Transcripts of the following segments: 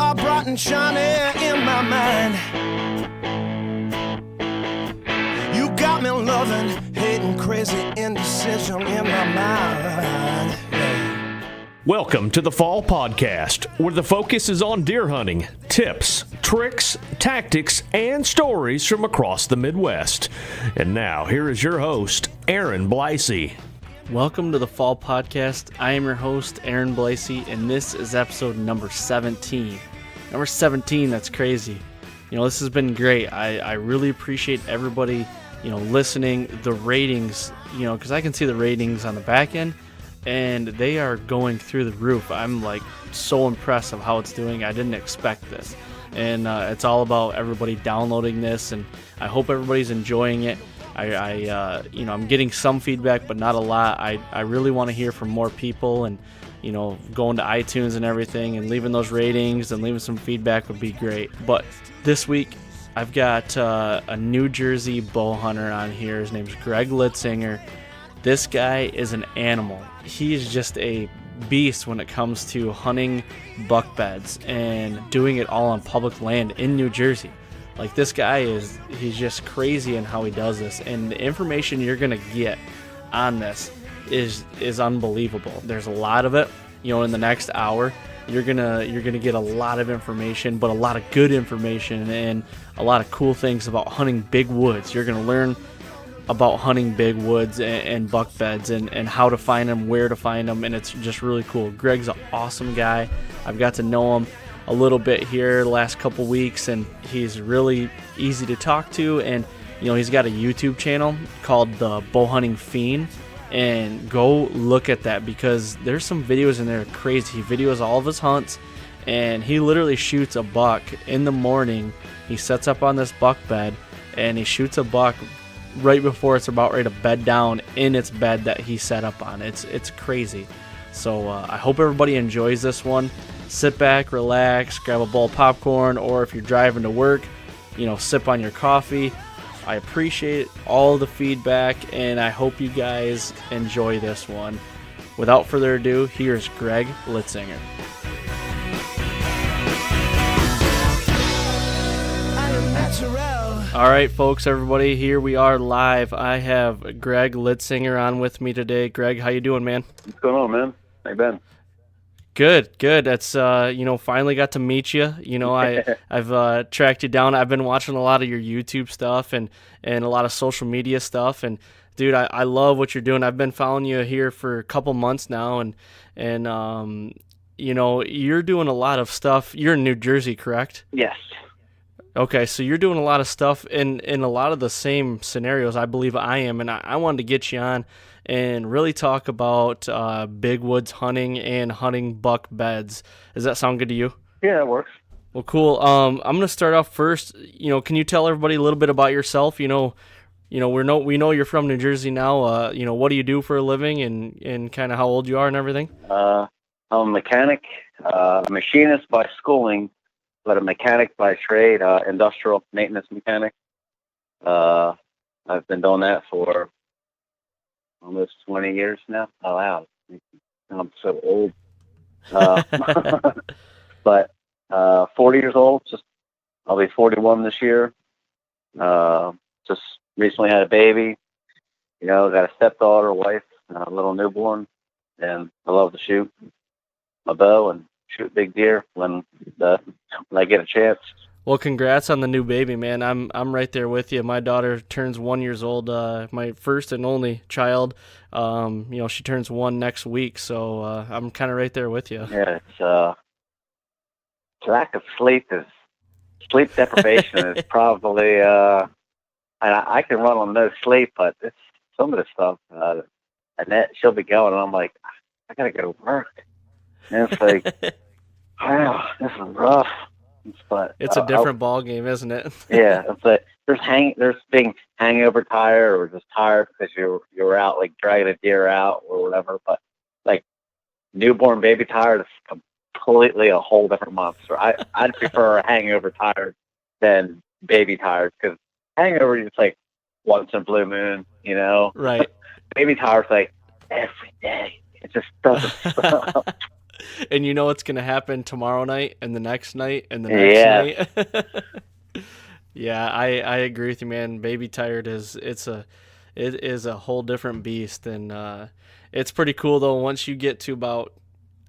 are bright and shiny in my mind. You got me loving, hating, crazy indecision in my mind. Welcome to the Fall Podcast, where the focus is on deer hunting, tips, tricks, tactics, and stories from across the Midwest. And now, here is your host, Aaron Blasey. Welcome to the Fall Podcast. I am your host, Aaron Blasey, and this is episode number 17. Number 17, that's crazy. You know, this has been great. I really appreciate everybody, listening, the ratings, because I can see the ratings on the back end, and they are going through the roof. I'm so impressed of how it's doing. I didn't expect this. And it's all about everybody downloading this, and I hope everybody's enjoying it. I'm getting some feedback, but not a lot. I really want to hear from more people, and, going to iTunes and everything and leaving those ratings and leaving some feedback would be great. But this week, I've got a New Jersey bow hunter on here. His name's Greg Litzinger. This guy is an animal. He is just a beast when it comes to hunting buck beds and doing it all on public land in New Jersey. This guy he's just crazy in how he does this, and the information you're gonna get on this is unbelievable. There's a lot of it. In the next hour, you're gonna get a lot of information, but a lot of good information and a lot of cool things about hunting big woods. You're gonna learn about hunting big woods and buck beds and how to find them, where to find them, and it's just really cool. Greg's an awesome guy. I've got to know him a little bit here the last couple weeks, and he's really easy to talk to. And he's got a YouTube channel called the Bow Hunting Fiend, and go look at that because there's some videos in there crazy. He videos all of his hunts, and he literally shoots a buck in the morning. He sets up on this buck bed and he shoots a buck right before it's about ready to bed down in its bed that he set up on. It's crazy. So I hope everybody enjoys this one. Sit back, relax, grab a bowl of popcorn, or if you're driving to work, sip on your coffee. I appreciate all the feedback, and I hope you guys enjoy this one. Without further ado, here's Greg Litzinger. All right, folks, everybody, here we are live. I have Greg Litzinger on with me today. Greg, how you doing, man? What's going on, man? How you been? Good. That's, finally got to meet you. I've tracked you down. I've been watching a lot of your YouTube stuff and a lot of social media stuff. And, dude, I love what you're doing. I've been following you here for a couple months now. And you're doing a lot of stuff. You're in New Jersey, correct? Yes. Okay, so you're doing a lot of stuff in a lot of the same scenarios I believe I am. And I wanted to get you on and really talk about big woods hunting and hunting buck beds. Does that sound good to you? Yeah, it works. Well, cool. I'm going to start off first. Can you tell everybody a little bit about yourself? We know you're from New Jersey now. What do you do for a living and kind of how old you are and everything? I'm a mechanic, a machinist by schooling, but a mechanic by trade, industrial maintenance mechanic. I've been doing that for almost 20 years now. Oh, wow. I'm so old. But 40 years old. I'll be 41 this year. Just recently had a baby. Got a stepdaughter, wife, a little newborn. And I love to shoot my bow and shoot big deer when I get a chance. Well, congrats on the new baby, man. I'm right there with you. My daughter turns 1 year old, my first and only child. She turns 1 next week, so I'm kind of right there with you. Yeah, it's lack of sleep deprivation is probably, and I can run on no sleep, but it's some of the stuff, Annette, she'll be going, and I'm like, I gotta go to work. And it's like, wow, this is rough. But it's a different ball game, isn't it? Yeah, it's like there's being hangover tired or just tired because you're out dragging a deer out or whatever. But newborn baby tired is completely a whole different monster. I'd prefer hangover tired than baby tired because hangover is once in a blue moon, Right. Baby tired's every day. It just doesn't stop. and you know it's going to happen tomorrow night and the next night and the next Yeah. night. Yeah, I agree with you, man. Baby tired it is a whole different beast, and it's pretty cool though. Once you get to about,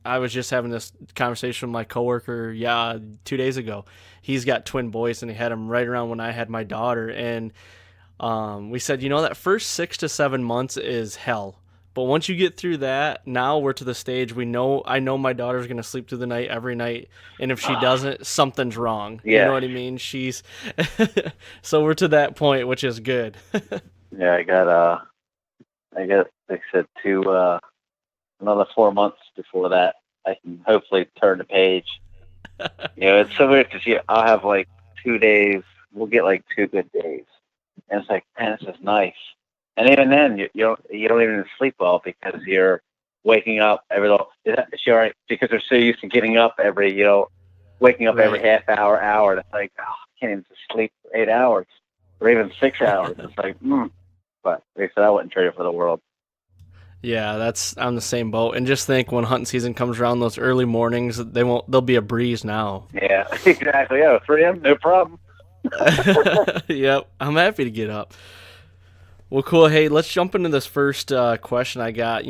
I was just having this conversation with my coworker, 2 days ago. He's got twin boys, and he had them right around when I had my daughter, and we said, that first 6 to 7 months is hell. But once you get through that, now we're to the stage I know my daughter's going to sleep through the night every night. And if she doesn't, something's wrong. Yeah. You know what I mean? So we're to that point, which is good. Yeah, I got, like I said, another 4 months before that, I can hopefully turn the page. It's so weird because I'll have like 2 days. We'll get like 2 good days, and it's like, man, this is nice. And even then, you don't even sleep well because you're waking up every little. Is she all right? Because they're so used to getting up waking up every half hour. That's like, I can't even just sleep for 8 hours or even 6 hours. It's like, But like I said, I wouldn't trade it for the world. Yeah, I'm the same boat. And just think, when hunting season comes around, those early mornings, they'll be a breeze now. Yeah, exactly. Yeah, 3 a.m., no problem. Yep, I'm happy to get up. Well, cool. Hey, let's jump into this first question I got.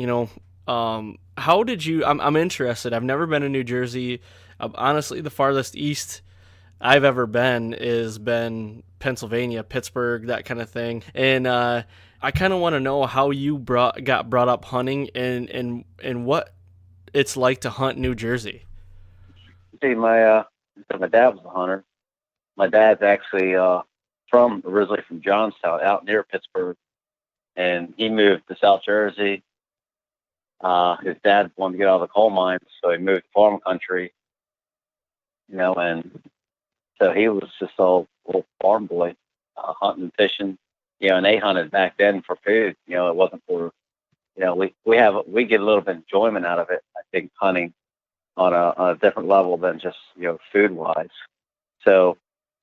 How did you? I'm interested. I've never been to New Jersey. Honestly, the farthest east I've ever been Pennsylvania, Pittsburgh, that kind of thing. And I kind of want to know how you got brought up hunting and what it's like to hunt New Jersey. See, my dad was a hunter. My dad's actually originally from Johnstown, out near Pittsburgh, and he moved to South Jersey. His dad wanted to get out of the coal mines, so he moved to farm country. And so he was just a little farm boy, hunting and fishing. And they hunted back then for food. It wasn't for, we get a little bit of enjoyment out of it. I think hunting on a different level than just food wise. So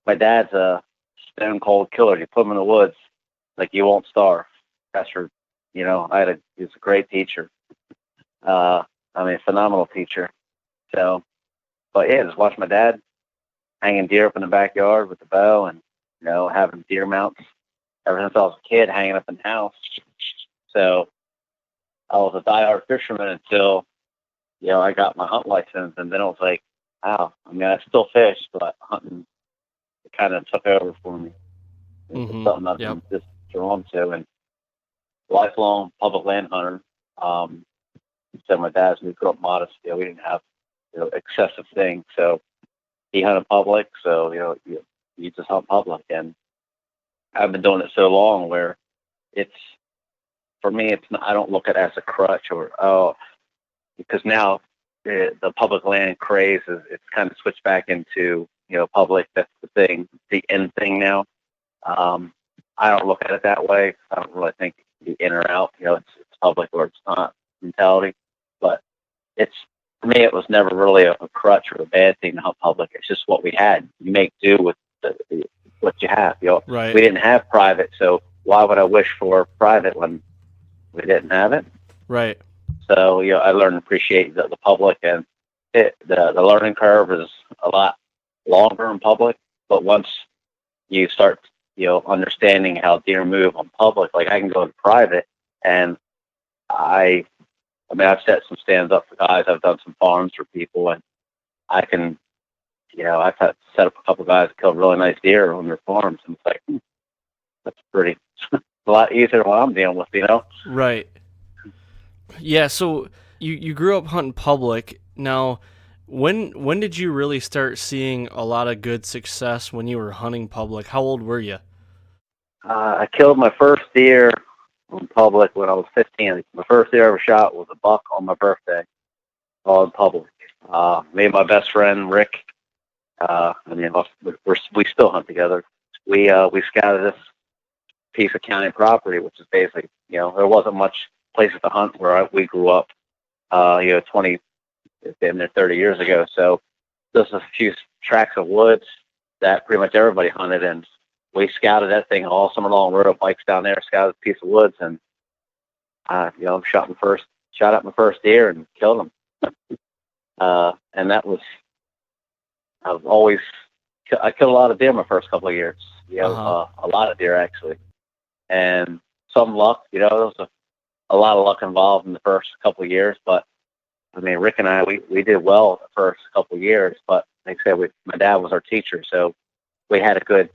my dad's a stone cold killer. You put him in the woods, like you won't starve. That's for, he was a great teacher. Phenomenal teacher. So, but yeah, just watch my dad hanging deer up in the backyard with the bow and, having deer mounts ever since I was a kid, hanging up in the house. So I was a diehard fisherman until, I got my hunt license, and then it was like, wow. I still fish, but hunting kind of took over for me. It's something I've been just drawn to, and lifelong public land hunter. So my dad's, we grew up modest. We didn't have excessive things, so he hunted public. So you just hunt public, and I've been doing it so long where it's, for me, it's not, I don't look at it as a crutch because now the public land craze it's kind of switched back into public. That's the thing, the end thing now. I don't look at it that way. I don't really think it can be in or out. It's public or it's not mentality. But for me, it was never really a crutch or a bad thing to hunt public. It's just what we had. You make do with what you have. Right. We didn't have private, so why would I wish for private when we didn't have it? Right. So I learned to appreciate the public, and the learning curve is a lot longer in public. But once you start understanding how deer move on public, like I can go in private, and I've set some stands up for guys. I've done some farms for people, and I can, I've set up a couple guys that kill really nice deer on their farms, and it's like, that's pretty, a lot easier than what I'm dealing with, Right. Yeah, so you grew up hunting public. Now, when did you really start seeing a lot of good success when you were hunting public? How old were you? I killed my first deer in public when I was 15. My first deer I ever shot was a buck on my birthday, all in public. Me and my best friend Rick, we still hunt together. We scouted this piece of county property, which is basically, there wasn't much places to hunt where we grew up. 30 years ago. So there's a few tracts of woods that pretty much everybody hunted in. We scouted that thing all summer long, rode our bikes down there, scouted a piece of woods, and shot up my first deer and killed him. And that was, I killed a lot of deer my first couple of years. A lot of deer actually, and some luck. There was a lot of luck involved in the first couple of years. But I mean, Rick and I, we did well the first couple of years. But like I said, my dad was our teacher, so we had a good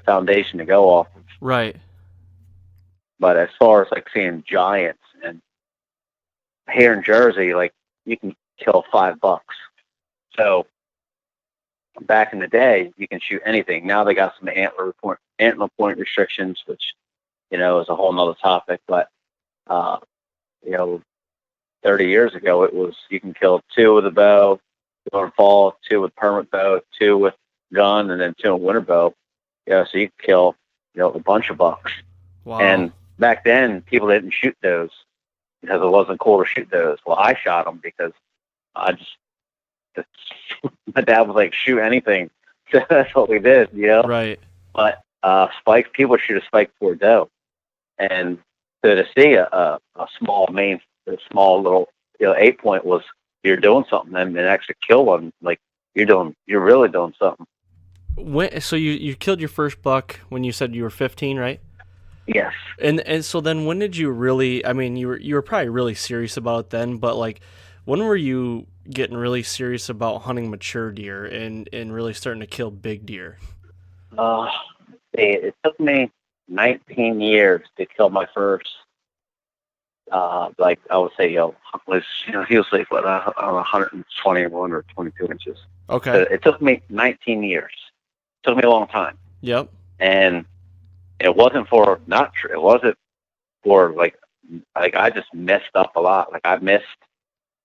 foundation to go off of. Right. But as far as like seeing giants, and here in Jersey, like you can kill $5. So back in the day, you can shoot anything. Now they got some antler point restrictions, which is a whole nother topic. But 30 years ago, it was you can kill 2 with a bow, 2 on fall, 2 with permit bow, 2 with gun, and then 2 in winter bow. So you could kill a bunch of bucks. Wow. And back then, people didn't shoot those because it wasn't cool to shoot those. Well, I shot them because my dad was like, shoot anything. So that's what we did, Right. But spike, people shoot a spike for doe. And so to see a small little 8-point was you're doing something, and actually kill one, like you're really doing something. So you killed your first buck when you said you were 15, right? Yes. And so then when did you really, I mean, you were probably really serious about it then, but like when were you getting really serious about hunting mature deer and really starting to kill big deer? It took me 19 years to kill my first, like I would say, he was like 121 or 22 inches. Okay. So it took me 19 years. It took me a long time. Yep. And it wasn't for it wasn't for like I just messed up a lot. Like I missed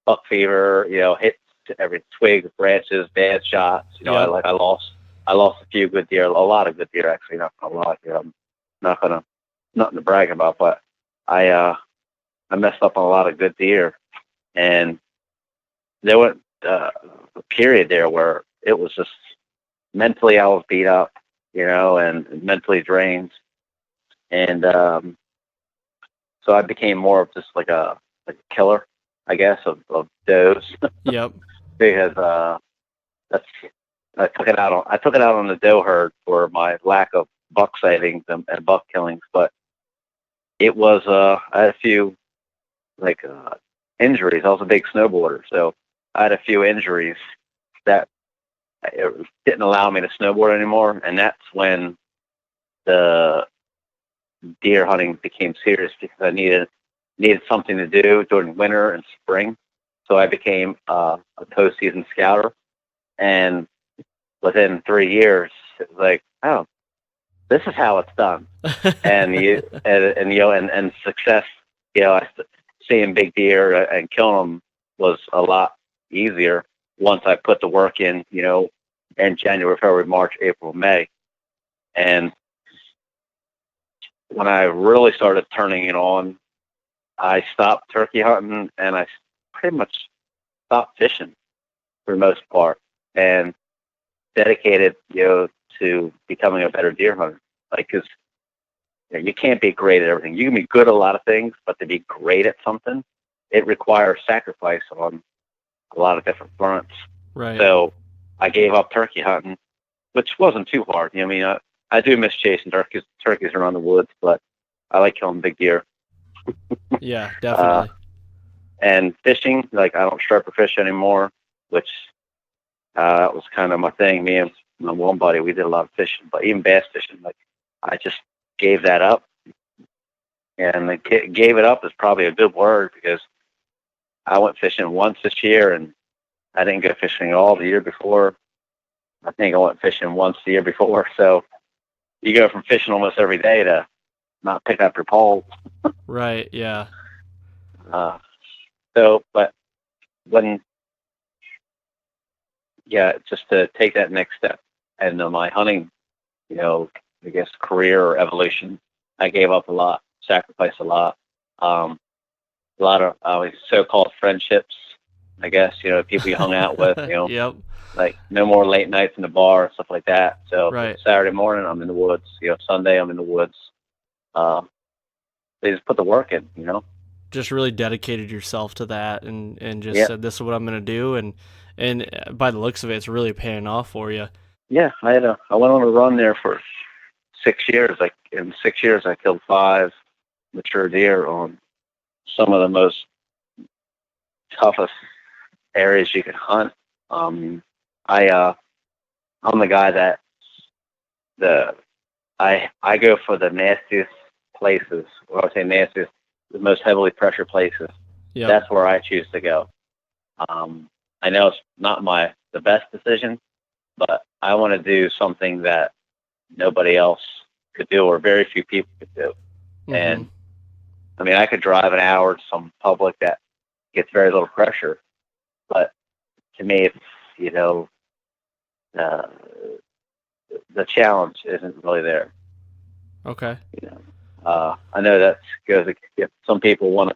buck fever, hit every twig, branches, bad shots. Yeah. I lost a few good deer, a lot of good deer actually, not a lot. I'm nothing to brag about, but I messed up on a lot of good deer, and there went a period there where it was just mentally I was beat up, and mentally drained, and so I became more of just like a killer, I guess, of does. Yep. Because I took it out on the doe herd for my lack of buck sightings and buck killings, but it was I had a few injuries. I was a big snowboarder, so I had a few injuries that it didn't allow me to snowboard anymore, and that's when the deer hunting became serious because I needed something to do during winter and spring. So I became a post-season scouter, and within 3 years, it was like, oh, this is how it's done. and success, seeing big deer and killing them was a lot easier once I put the work in, in January, February, March, April, May. And when I really started turning it on, I stopped turkey hunting and I pretty much stopped fishing for the most part and dedicated, to becoming a better deer hunter. Like, cause you can't be great at everything. You can be good at a lot of things, but to be great at something, it requires sacrifice on a lot of different fronts. Right. So I gave up turkey hunting, which wasn't too hard. I do miss chasing turkeys around the woods, but I like killing big deer. Yeah, definitely. And fishing, like I don't striper fish anymore, which that was kind of my thing. Me and my one buddy, we did a lot of fishing, but even bass fishing, like I just gave that up. And gave it up is probably a good word because I went fishing once this year and I didn't go fishing at all the year before. I think I went fishing once the year before. So you go from fishing almost every day to not picking up your pole. Right. Yeah. But just to take that next step and my hunting, I guess career or evolution, I gave up a lot, sacrificed a lot. A lot of so-called friendships, I guess, people you hung out with, Yep. like no more late nights in the bar, stuff like that. So Right. Saturday morning, I'm in the woods, Sunday, I'm in the woods. They just put the work in, just really dedicated yourself to that and just Yeah. said, this is what I'm going to do. And by the looks of it, it's really paying off for you. Yeah, I went on a run there for 6 years. Like in 6 years, I killed 5 mature deer on some of the most toughest areas you can hunt. I'm the guy that I go for the nastiest places. When I say nastiest, the most heavily pressured places. Yeah. That's where I choose to go. I know it's not the best decision, but I want to do something that nobody else could do, or very few people could do. Mm-hmm. And I mean, I could drive an hour to some public that gets very little pressure, but to me, it's, the challenge isn't really there. Okay. I know that goes. If some people are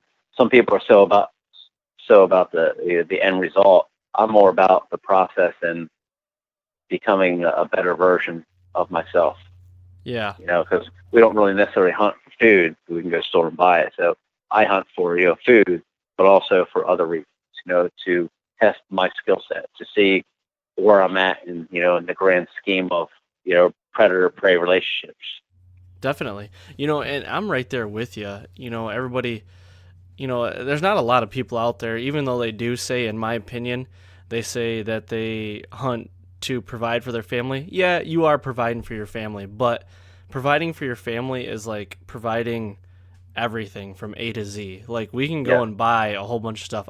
so about the end result. I'm more about the process and becoming a better version of myself. Yeah. Because we don't really necessarily hunt for food. We can go store and buy it. So I hunt for food, but also for other reasons. To test my skill set, to see where I'm at in the grand scheme of predator-prey relationships. Definitely. And I'm right there with you. Everybody, there's not a lot of people out there, even though they do say, in my opinion, they say that they hunt to provide for their family. Yeah, you are providing for your family, but providing for your family is like providing everything from A to Z. Like, we can go and buy a whole bunch of stuff.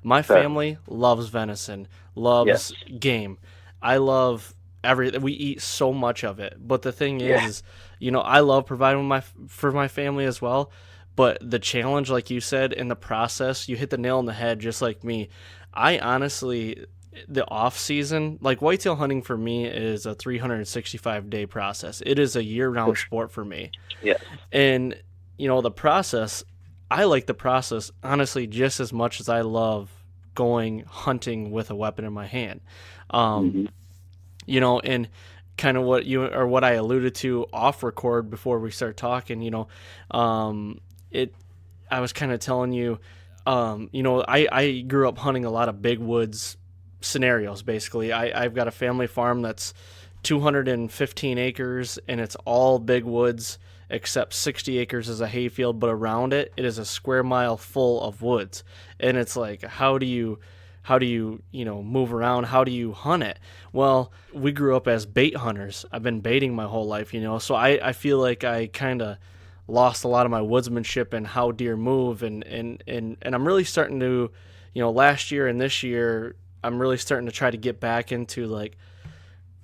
My family loves venison, loves game. I love everything. We eat so much of it. But the thing is, I love providing for my family as well. But the challenge, like you said, in the process, you hit the nail on the head, just like me. I honestly, the off season, like whitetail hunting for me is a 365-day process. It is a year-round sport for me. Yeah. And the process, I like the process, honestly, just as much as I love going hunting with a weapon in my hand. And kind of what I alluded to off record before we start talking, I was kind of telling you, I grew up hunting a lot of big woods scenarios, basically. I've got a family farm that's 215 acres, and it's all big woods, except 60 acres is a hayfield, but around it is a square mile full of woods. And it's like, how do you move around? How do you hunt it? Well, we grew up as bait hunters. I've been baiting my whole life, so I feel like I kind of lost a lot of my woodsmanship and how deer move, and I'm really starting to, last year and this year, I'm really starting to try to get back into like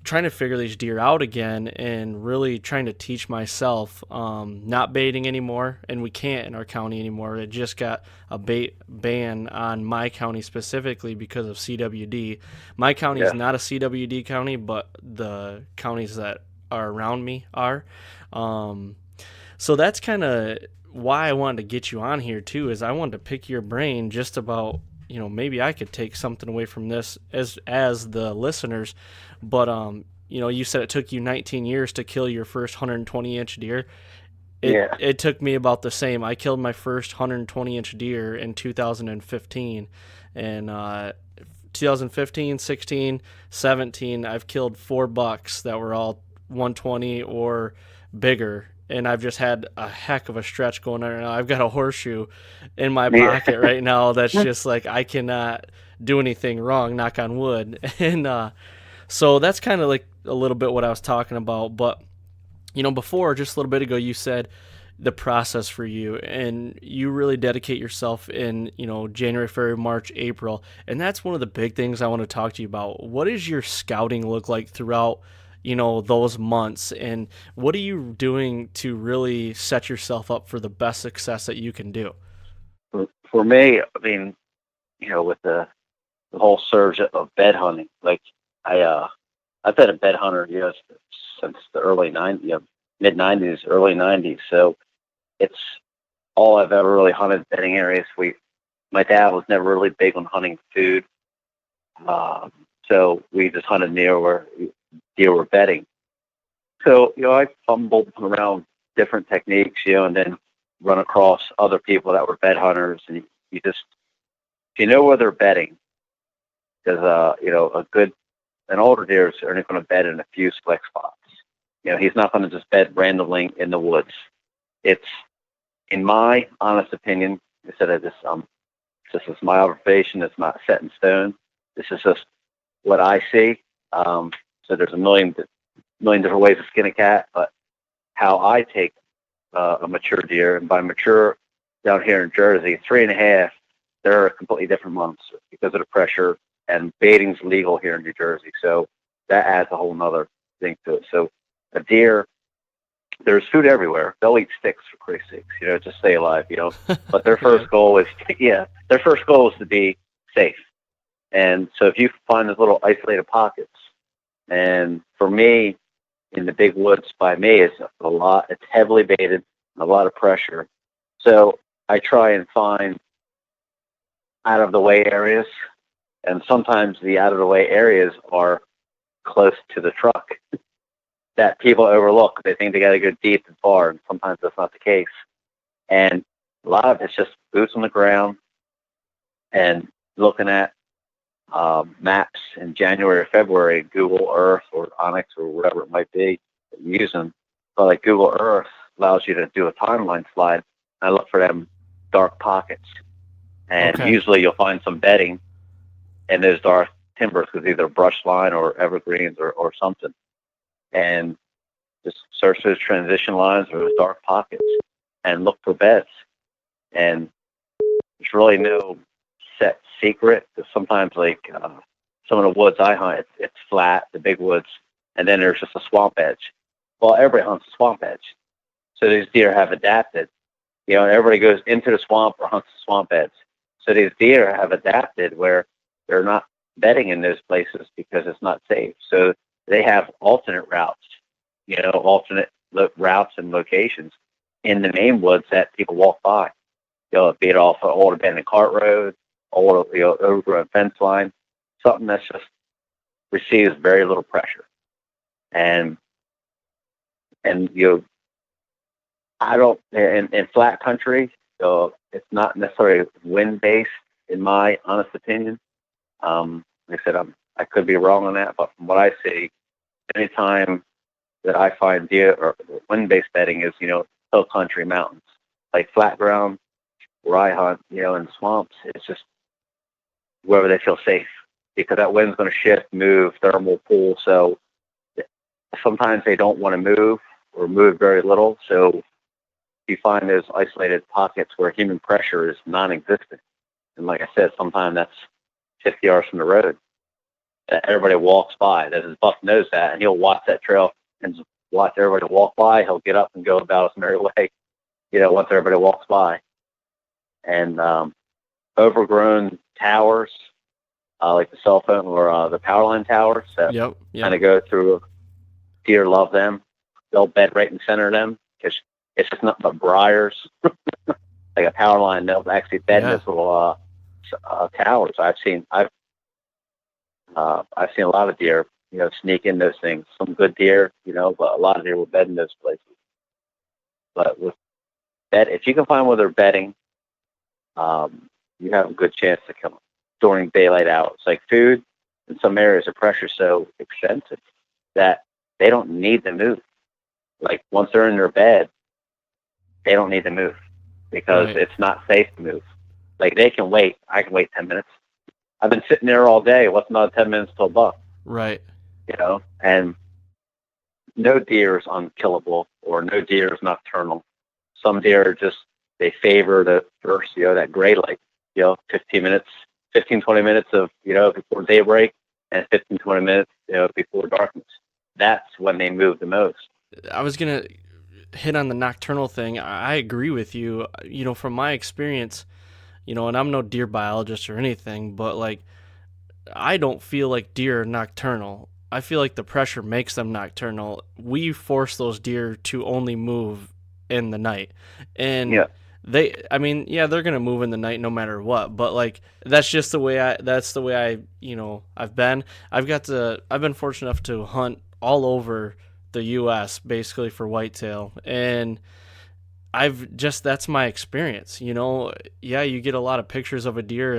trying to figure these deer out again, and really trying to teach myself, not baiting anymore. And we can't in our county anymore. It just got a bait ban on my county specifically because of CWD. My county is not a CWD county, but the counties that are around me are. So that's kind of why I wanted to get you on here too, is I wanted to pick your brain just about, maybe I could take something away from this as the listeners. But, you said it took you 19 years to kill your first 120-inch deer. It took me about the same. I killed my first 120-inch deer in 2015. And 2015, 16, 17, I've killed 4 bucks that were all 120 or bigger. And I've just had a heck of a stretch going on right now. I've got a horseshoe in my pocket right now that's just like, I cannot do anything wrong, knock on wood. And so that's kind of like a little bit what I was talking about. But, before, just a little bit ago, you said the process for you, and you really dedicate yourself in, January, February, March, April. And that's one of the big things I want to talk to you about. What does your scouting look like throughout those months, and what are you doing to really set yourself up for the best success that you can do? For me, I mean, with the whole surge of bed hunting, like I've been a bed hunter, since the early mid 90s, early 90s. So it's all I've ever really hunted, bedding areas. My dad was never really big on hunting food. So we just hunted near where deer were bedding. So, I fumbled around different techniques, and then run across other people that were bed hunters, and you just, if you know where they're bedding, because an older deer is only going to bed in a few select spots. He's not going to just bed randomly in the woods. It's, in my honest opinion, I said this is my observation. It's not set in stone. This is just what I see. So there's a million different ways to skin a cat, but how I take a mature deer, and by mature down here in Jersey, 3.5, they're completely different months because of the pressure, and baiting's legal here in New Jersey. So that adds a whole nother thing to it. So a deer, there's food everywhere. They'll eat sticks, for Christ's sakes, just stay alive, But their first goal is, to be safe. And so if you find those little isolated pockets, and for me, in the big woods by me, it's heavily baited, a lot of pressure. So I try and find out of the way areas, and sometimes the out of the way areas are close to the truck that people overlook. They think they got to go deep and far, and sometimes that's not the case. And a lot of it's just boots on the ground and looking at maps in January or February, Google Earth or Onyx or whatever it might be that you're using. But like Google Earth allows you to do a timeline slide. I look for them dark pockets, and usually you'll find some bedding in those dark timbers with either brush line or evergreens or something. And just search those transition lines or those dark pockets and look for beds. And there's really no set secret, because sometimes some of the woods I hunt, it's flat, the big woods, and then there's just a swamp edge. Well, everybody hunts a swamp edge. So these deer have adapted. Everybody goes into the swamp or hunts the swamp edge. So these deer have adapted where they're not bedding in those places because it's not safe. So they have alternate routes, alternate routes and locations in the main woods that people walk by. Be it off an old abandoned cart road, old overgrown fence line, something that's just receives very little pressure. And I don't, in flat country, it's not necessarily wind based, in my honest opinion. Like I said, I could be wrong on that, but from what I see, anytime that I find deer or wind-based bedding is, hill country, mountains, like flat ground where I hunt, in swamps. It's just wherever they feel safe, because that wind's going to shift, move, thermal pull. So sometimes they don't want to move or move very little. So you find those isolated pockets where human pressure is non-existent. And like I said, sometimes that's 50 yards from the road that everybody walks by. That his buck knows that, and he'll watch that trail and just watch everybody walk by. He'll get up and go about his merry way, once everybody walks by. And overgrown towers, like the cell phone or the power line towers, that kind of go through. Deer love them. They'll bed right in the center of them because it's just nothing but briars. Like a power line, they'll actually bed in this little towers. I've seen a lot of deer, sneak in those things. Some good deer, but a lot of deer will bed in those places. But with bed, if you can find where they're bedding, you have a good chance to come during daylight hours. Like food, in some areas, the pressure's so extensive that they don't need to move. Like once they're in their bed, they don't need to move because it's not safe to move. Like they can wait. I can wait 10 minutes. I've been sitting there all day. What's another 10 minutes till buck? Right. And no deer is unkillable or no deer is nocturnal. Some deer just, they favor the first, that gray light, 15 minutes, 15, 20 minutes of, before daybreak and 15, 20 minutes, before darkness. That's when they move the most. I was going to hit on the nocturnal thing. I agree with you. From my experience, and I'm no deer biologist or anything, but like, I don't feel like deer are nocturnal. I feel like the pressure makes them nocturnal. We force those deer to only move in the night. And they're going to move in the night no matter what, but like, that's just the way I've been. I've been fortunate enough to hunt all over the U.S. basically for whitetail, and that's my experience, you know. Yeah, you get a lot of pictures of a deer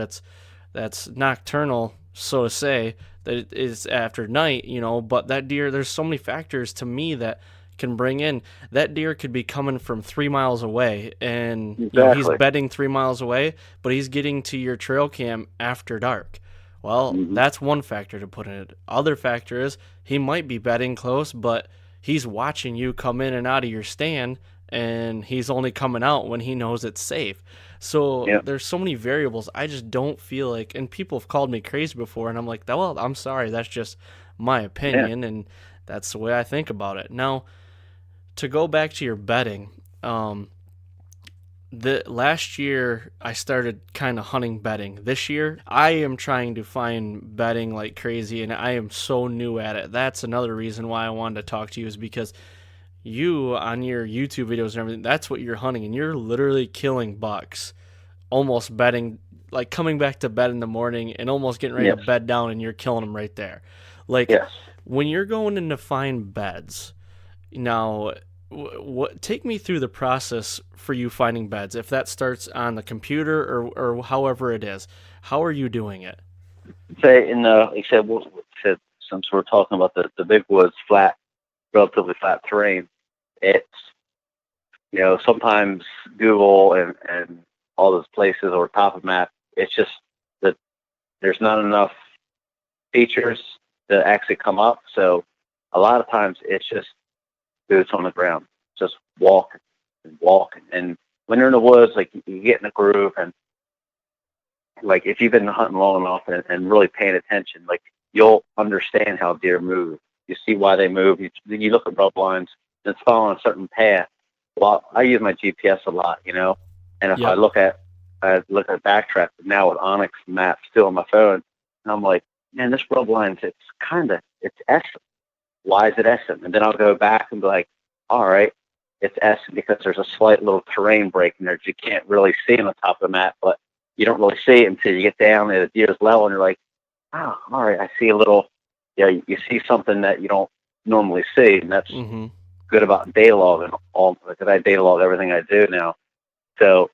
that's nocturnal, so to say, that it is after night, you know, but that deer, there's so many factors to me that can bring in. That deer could be coming from 3 miles away, and you know, he's Exactly. bedding 3 miles away, but he's getting to your trail cam after dark. Well, Hmm. that's one factor to put in it. Other factor is he might be bedding close, but he's watching you come in and out of your stand, and he's only coming out when he knows it's safe. So Yeah. there's so many variables. I just don't feel like, and people have called me crazy before, and I'm like, well, I'm sorry, that's just my Yeah. opinion, and that's the way I think about it. Now, to go back to your bedding, the last year I started kind of hunting bedding. This year I am trying to find bedding like crazy, and I am so new at it. That's another reason why I wanted to talk to you, is because you on your YouTube videos and everything, that's what you're hunting, and you're literally killing bucks, almost bedding, like coming back to bed in the morning and almost getting ready Yes. to bed down, and you're killing them right there. Like, Yes. when you're going in to find beds, now, what take me through the process for you finding beds? If that starts on the computer or however it is, how are you doing it? Say in the, like I said, since we're talking about the big woods, flat, relatively flat terrain, it's, you know, sometimes Google and all those places or top of map, it's just that there's not enough features to actually come up. So a lot of times it's just boots on the ground, just walking and walking. And when you're in the woods, like you get in a groove, and like if you've been hunting long enough and really paying attention, like you'll understand how deer move. You see why they move. You look at rub lines and it's following a certain path. Well, I use my GPS a lot, you know, and if I Yep. look at backtrack now with Onyx maps still on my phone, and I'm like, man, this rub line's it's S. Why is it Essen? And then I'll go back and be like, all right, it's Essen because there's a slight little terrain break in there that you can't really see on the top of the map, but you don't really see it until you get down at the deer's level, and you're like, oh, all right, I see a little, yeah, you see something that you don't normally see, and that's Mm-hmm. good about data log and all, because I data log everything I do now. So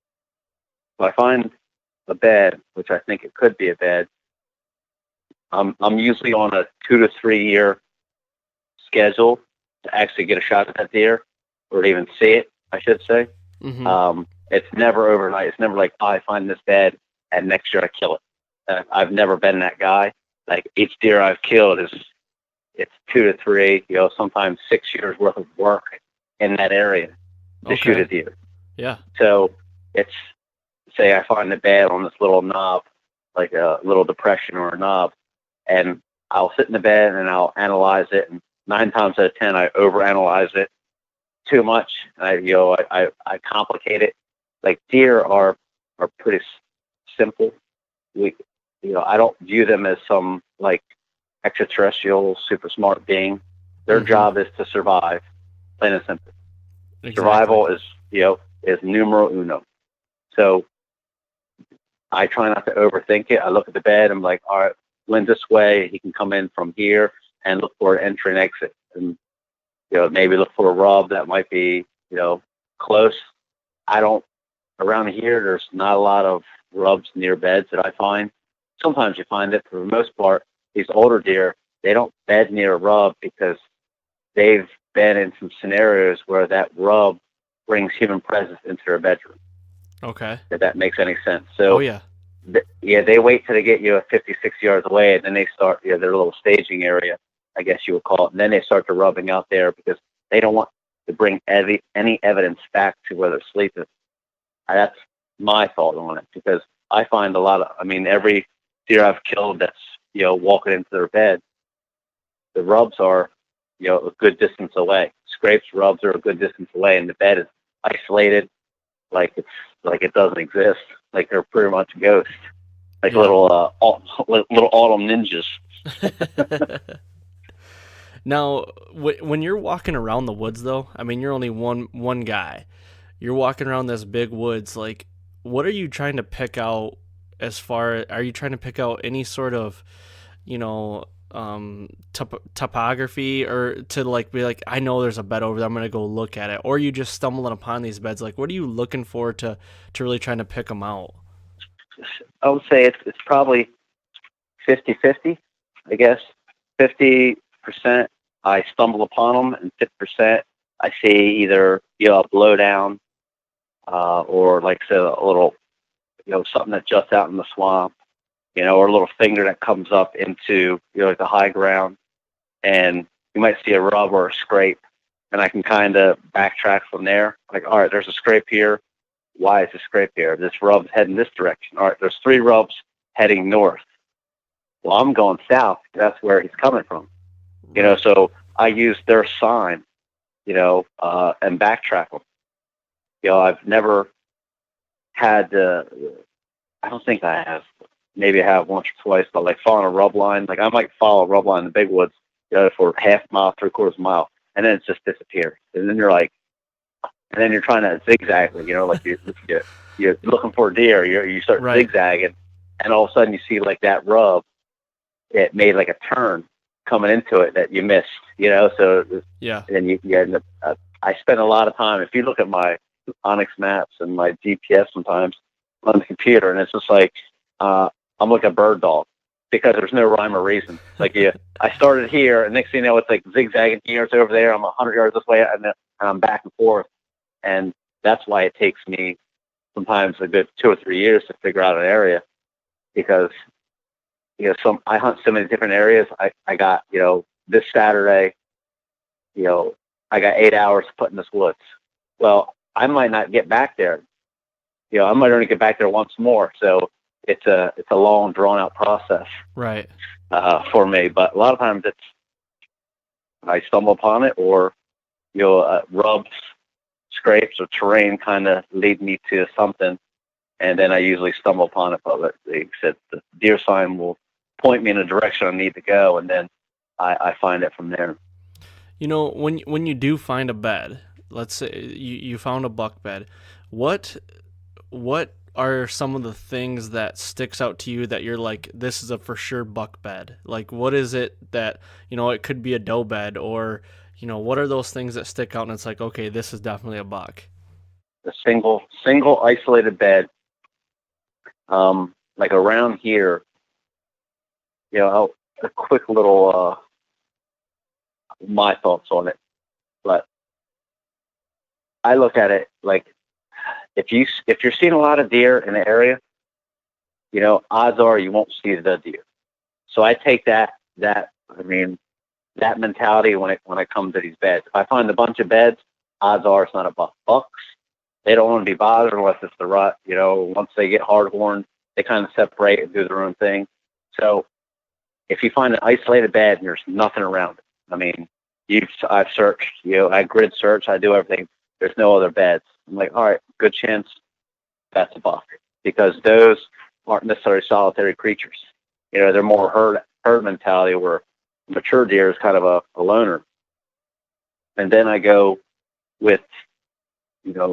if I find a bed, which I think it could be a bed, I'm usually on a 2 to 3 year schedule to actually get a shot at that deer, or to even see it, I should say. Mm-hmm. It's never overnight. It's never like, oh, I find this bed and next year I kill it. I've never been that guy. Like each deer I've killed it's 2 to 3, you know, sometimes 6 years worth of work in that area to shoot a Okay. deer. Yeah. So it's, say I find the bed on this little knob, like a little depression or a knob, and I'll sit in the bed and I'll analyze it, and 9 times out of 10 I overanalyze it too much. I complicate it. Like deer are pretty simple. I don't view them as some like extraterrestrial super smart being. Their Mm-hmm. job is to survive, plain and simple. Exactly. Survival is numero uno. So I try not to overthink it. I look at the bed. I'm like, all right, wind's this way. He can come in from here and look for an entry and exit, and maybe look for a rub that might be close. I don't around here. There's not a lot of rubs near beds that I find. Sometimes you find it. For the most part, these older deer, they don't bed near a rub because they've been in some scenarios where that rub brings human presence into their bedroom. Okay. If that makes any sense. Oh So yeah. they wait till they get you 50, 60 yards away, and then they start their little staging area, I guess you would call it. And then they start to rubbing out there because they don't want to bring any evidence back to where they're sleeping. That's my thought on it, because I find every deer I've killed that's walking into their bed, the rubs are a good distance away. Scrapes, rubs are a good distance away, and the bed is isolated, like it doesn't exist. Like they're pretty much ghosts, like Yeah. little autumn ninjas. Now, when you're walking around the woods, though, I mean, you're only one guy. You're walking around this big woods. Like, what are you trying to pick out? Are you trying to pick out any sort of, topography, or to like be like, I know there's a bed over there, I'm gonna go look at it, or you just stumbling upon these beds? Like, what are you looking for to really trying to pick them out? I would say it's probably 50-50, I guess. 50% I stumble upon them, and 50% I see either a blowdown, or like I said, a little something that juts out in the swamp, or a little finger that comes up into like the high ground, and you might see a rub or a scrape, and I can kind of backtrack from there. Like, all right, there's a scrape here. Why is the scrape here? This rub's heading this direction. All right, there's 3 rubs heading north. Well, I'm going south. That's where he's coming from. So I use their sign, and backtrack them. I've never had I don't think I have. Maybe I have once or twice, but like following a rub line, like I might follow a rub line in the big woods, for half a mile, 3/4 mile, and then it just disappears. And then you're trying to zigzag, like you're looking for a deer, you start zigzagging, and all of a sudden you see like that rub, it made like a turn coming into it that you missed, so yeah. And then you end up, I spend a lot of time, if you look at my Onyx maps and my GPS sometimes on the computer, and it's just like, I'm like a bird dog, because there's no rhyme or reason. Like, I started here, and next thing you know, it's like zigzagging here, it's over there, I'm 100 yards this way, and I'm back and forth. And that's why it takes me sometimes a good 2 or 3 years to figure out an area, because I hunt so many different areas. I got this Saturday, I got 8 hours to put in this woods. Well, I might not get back there. I might only get back there once more. So it's a long, drawn out process, right? For me. But a lot of times I stumble upon it, or rubs, scrapes, or terrain kind of lead me to something, and then I usually stumble upon it. But like I said, the deer sign will point me in a direction I need to go, and then I find it from there. When you do find a bed, let's say you found a buck bed, what are some of the things that sticks out to you that you're like, this is a for sure buck bed? Like, what is it that, it could be a doe bed, or, what are those things that stick out and it's like, okay, this is definitely a buck? A single isolated bed, like around here, a quick little, my thoughts on it, but I look at it like, if you're seeing a lot of deer in the area, odds are you won't see the deer. So I take that mentality when I come to these beds. If I find a bunch of beds, odds are it's not a buck. Bucks, they don't want to be bothered unless it's the rut. Once they get hard horned, they kind of separate and do their own thing. So if you find an isolated bed and there's nothing around it, I've searched, I grid search, I do everything. There's no other beds. I'm like, all right, good chance that's a buck, because those aren't necessarily solitary creatures. They're more herd mentality, where mature deer is kind of a loner. And then I go with,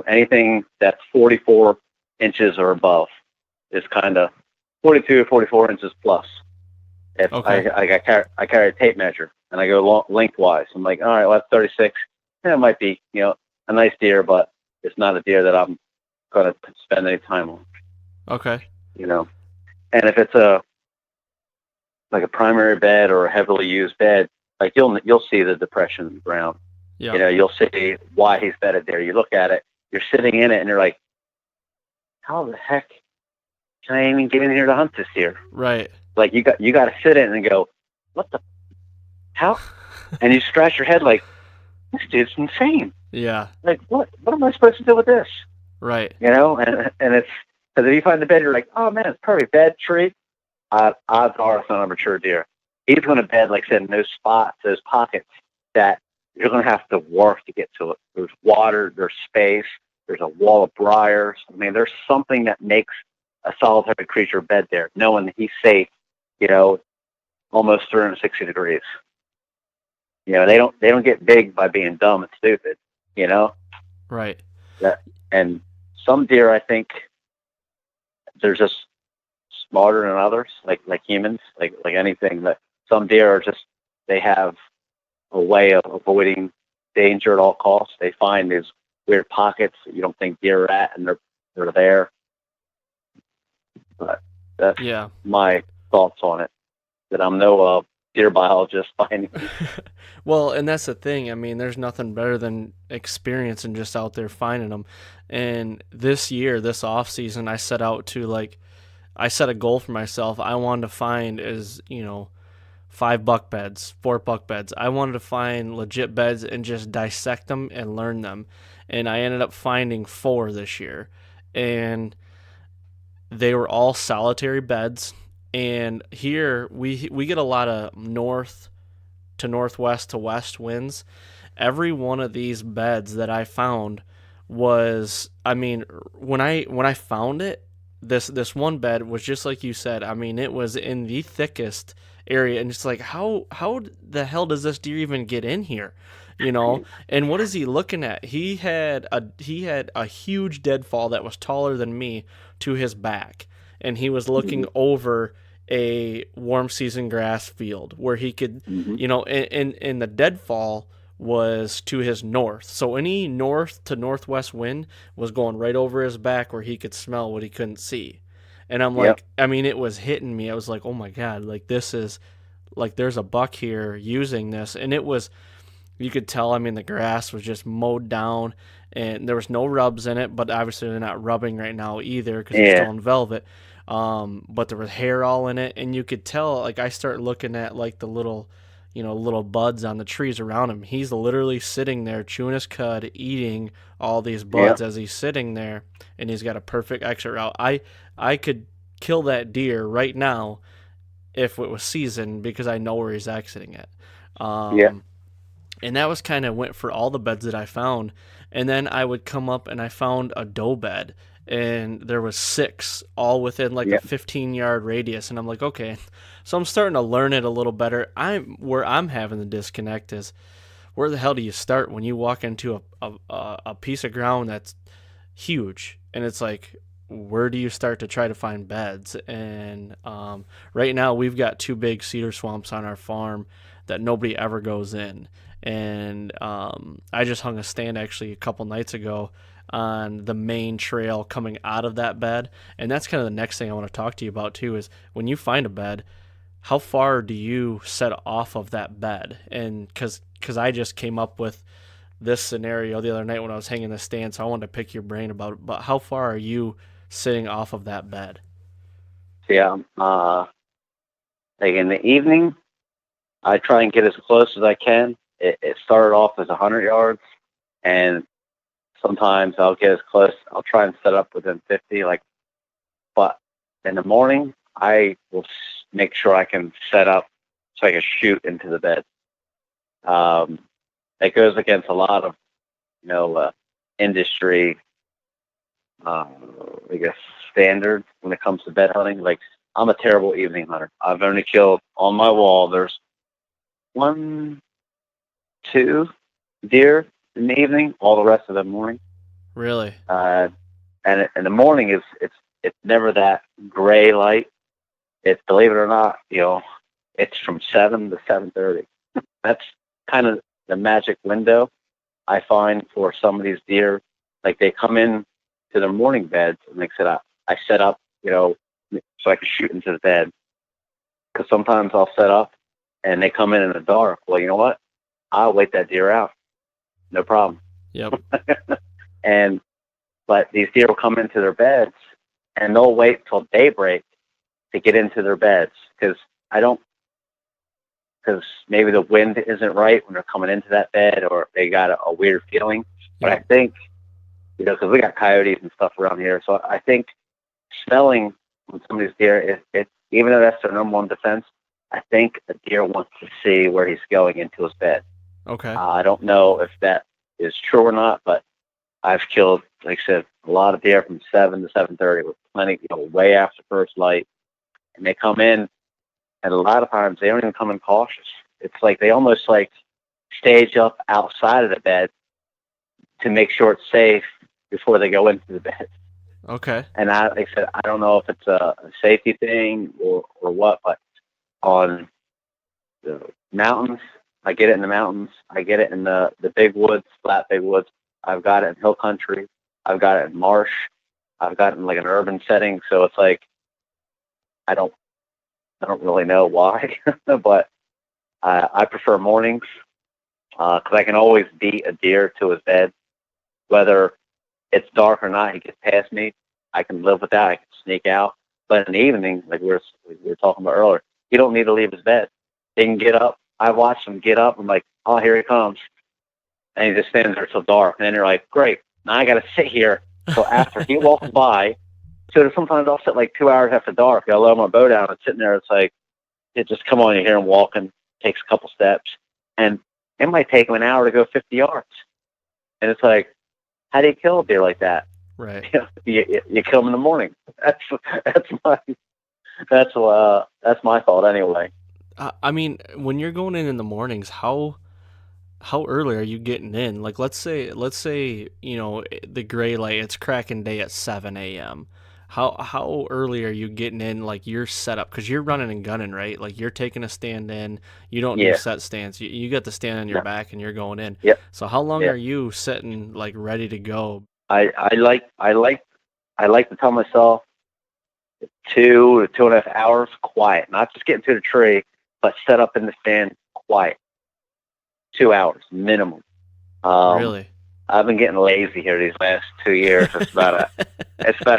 anything that's 44 inches or above is kind of 42 or 44 inches plus. If okay. I carry a tape measure, and I go lengthwise. I'm like, all right, well, that's 36. Yeah, it might be, a nice deer, but it's not a deer that I'm going to spend any time on. Okay. And if it's a primary bed or a heavily used bed, like you'll see the depression in the ground. Yeah. You'll see why he's bedded there. You look at it, you're sitting in it, and you're like, how the heck can I even get in here to hunt this deer? Right. Like, you got to sit in and go, what the, how? And you scratch your head like, this dude's insane. Yeah. Like, what am I supposed to do with this? Right. And it's, because if you find the bed, you're like, oh man, it's perfect bed, tree. Odds are it's not a mature deer. He's going to bed, like I said, in those spots, those pockets that you're going to have to work to get to it. There's water, there's space, there's a wall of briars. There's something that makes a solitary creature bed there, knowing that he's safe, almost 360 degrees. They don't get big by being dumb and stupid, Right. And some deer, I think, they're just smarter than others, like humans, like anything. That some deer are just, they have a way of avoiding danger at all costs. They find these weird pockets that you don't think deer are at, and they're there. But that's my thoughts on it. That I'm no deer biologist by any means. Well, and that's the thing. I mean, there's nothing better than experience and just out there finding them. And this year, this off season, I set out to I set a goal for myself. I wanted to find 5 buck beds, 4 buck beds. I wanted to find legit beds and just dissect them and learn them. And I ended up finding 4 this year. And they were all solitary beds. And here we get a lot of north to northwest to west winds. Every one of these beds that I found was, I mean, when I found it, this one bed was just like you said. I mean, it was in the thickest area, and it's like, how the hell does this deer even get in here? And what is he looking at? He had a huge deadfall that was taller than me to his back, and he was looking over a warm season grass field where he could, and the deadfall was to his north. So any north to northwest wind was going right over his back where he could smell what he couldn't see. And I'm like, I mean, it was hitting me. I was like, oh my God, this is there's a buck here using this. And it was, you could tell, I mean, the grass was just mowed down and there was no rubs in it, but obviously they're not rubbing right now either because it's still in velvet. But there was hair all in it, and you could tell, I start looking at the little buds on the trees around him. He's literally sitting there chewing his cud, eating all these buds as he's sitting there, and he's got a perfect exit route. I could kill that deer right now if it was seasoned because I know where he's exiting it. And that was kind of went for all the beds that I found. And then I would come up and I found a doe bed, and there was 6 all within a 15-yard radius. And I'm like, okay. So I'm starting to learn it a little better. Where I'm having the disconnect is, where the hell do you start when you walk into a piece of ground that's huge? And it's like, where do you start to try to find beds? And right now we've got 2 big cedar swamps on our farm that nobody ever goes in. And I just hung a stand actually a couple nights ago on the main trail coming out of that bed. And that's kind of the next thing I want to talk to you about too, is when you find a bed, how far do you set off of that bed? And because I just came up with this scenario the other night when I was hanging the stand, so I wanted to pick your brain about it. But how far are you sitting off of that bed? Yeah, in the evening, I try and get as close as I can. It started off as 100 yards, and sometimes I'll get as close. I'll try and set up within 50. But in the morning, I will make sure I can set up so I can shoot into the bed. It goes against a lot of, industry, I guess, standards when it comes to bed hunting. I'm a terrible evening hunter. I've only killed on my wall. There's 1, 2 deer in the evening. All the rest of the morning. Really? And in the morning it's never that gray light. It's, believe it or not, it's from 7 to 7:30. That's kind of the magic window I find for some of these deer. They come in to their morning beds and I set up, so I can shoot into the bed. Because sometimes I'll set up and they come in the dark. Well, you know what? I'll wait that deer out. No problem. Yep. But these deer will come into their beds and they'll wait till daybreak to get into their beds because maybe the wind isn't right when they're coming into that bed, or they got a weird feeling. But I think, because we got coyotes and stuff around here, so I think smelling when somebody's deer, even though that's their number one defense, I think a deer wants to see where he's going into his bed. Okay. I don't know if that is true or not, but I've killed, like I said, a lot of deer from 7 to 7:30 with plenty, way after first light. And they come in, and a lot of times they don't even come in cautious. It's they almost stage up outside of the bed to make sure it's safe before they go into the bed. Okay. And like I said, I don't know if it's a safety thing or what, but on the mountains. I get it in the mountains. I get it in the big woods, flat big woods. I've got it in hill country. I've got it in marsh. I've got it in like an urban setting. So it's like I don't really know why, but I prefer mornings because I can always beat a deer to his bed, whether it's dark or not. He gets past me. I can live with that. I can sneak out. But in the evening, like we were talking about earlier, he don't need to leave his bed. He can get up. I watch him get up. I'm like, oh, here he comes. And he just stands there till dark. And then you're like, great. Now I got to sit here till after he walks by. So sometimes I'll sit like 2 hours after dark. I'll lower my boat out and sitting there. It's like, it just come on. You hear him walking, takes a couple steps. And it might take him an hour to go 50 yards. And it's like, how do you kill a deer like that? Right. You kill them in the morning. That's my thought anyway. I mean, when you're going in the mornings, how early are you getting in? Like, let's say the gray light, it's cracking day at 7 a.m. How early are you getting in? Like, you're set up because you're running and gunning, right? Like, you're taking a stand in. You don't do set stands. You got the stand on your back and you're going in. Yep. So how long are you sitting like ready to go? I like to tell myself 2 to 2.5 hours quiet, not just getting to the tree, but set up in the stand quiet. 2 hours minimum. Really? I've been getting lazy here these last 2 years. It's about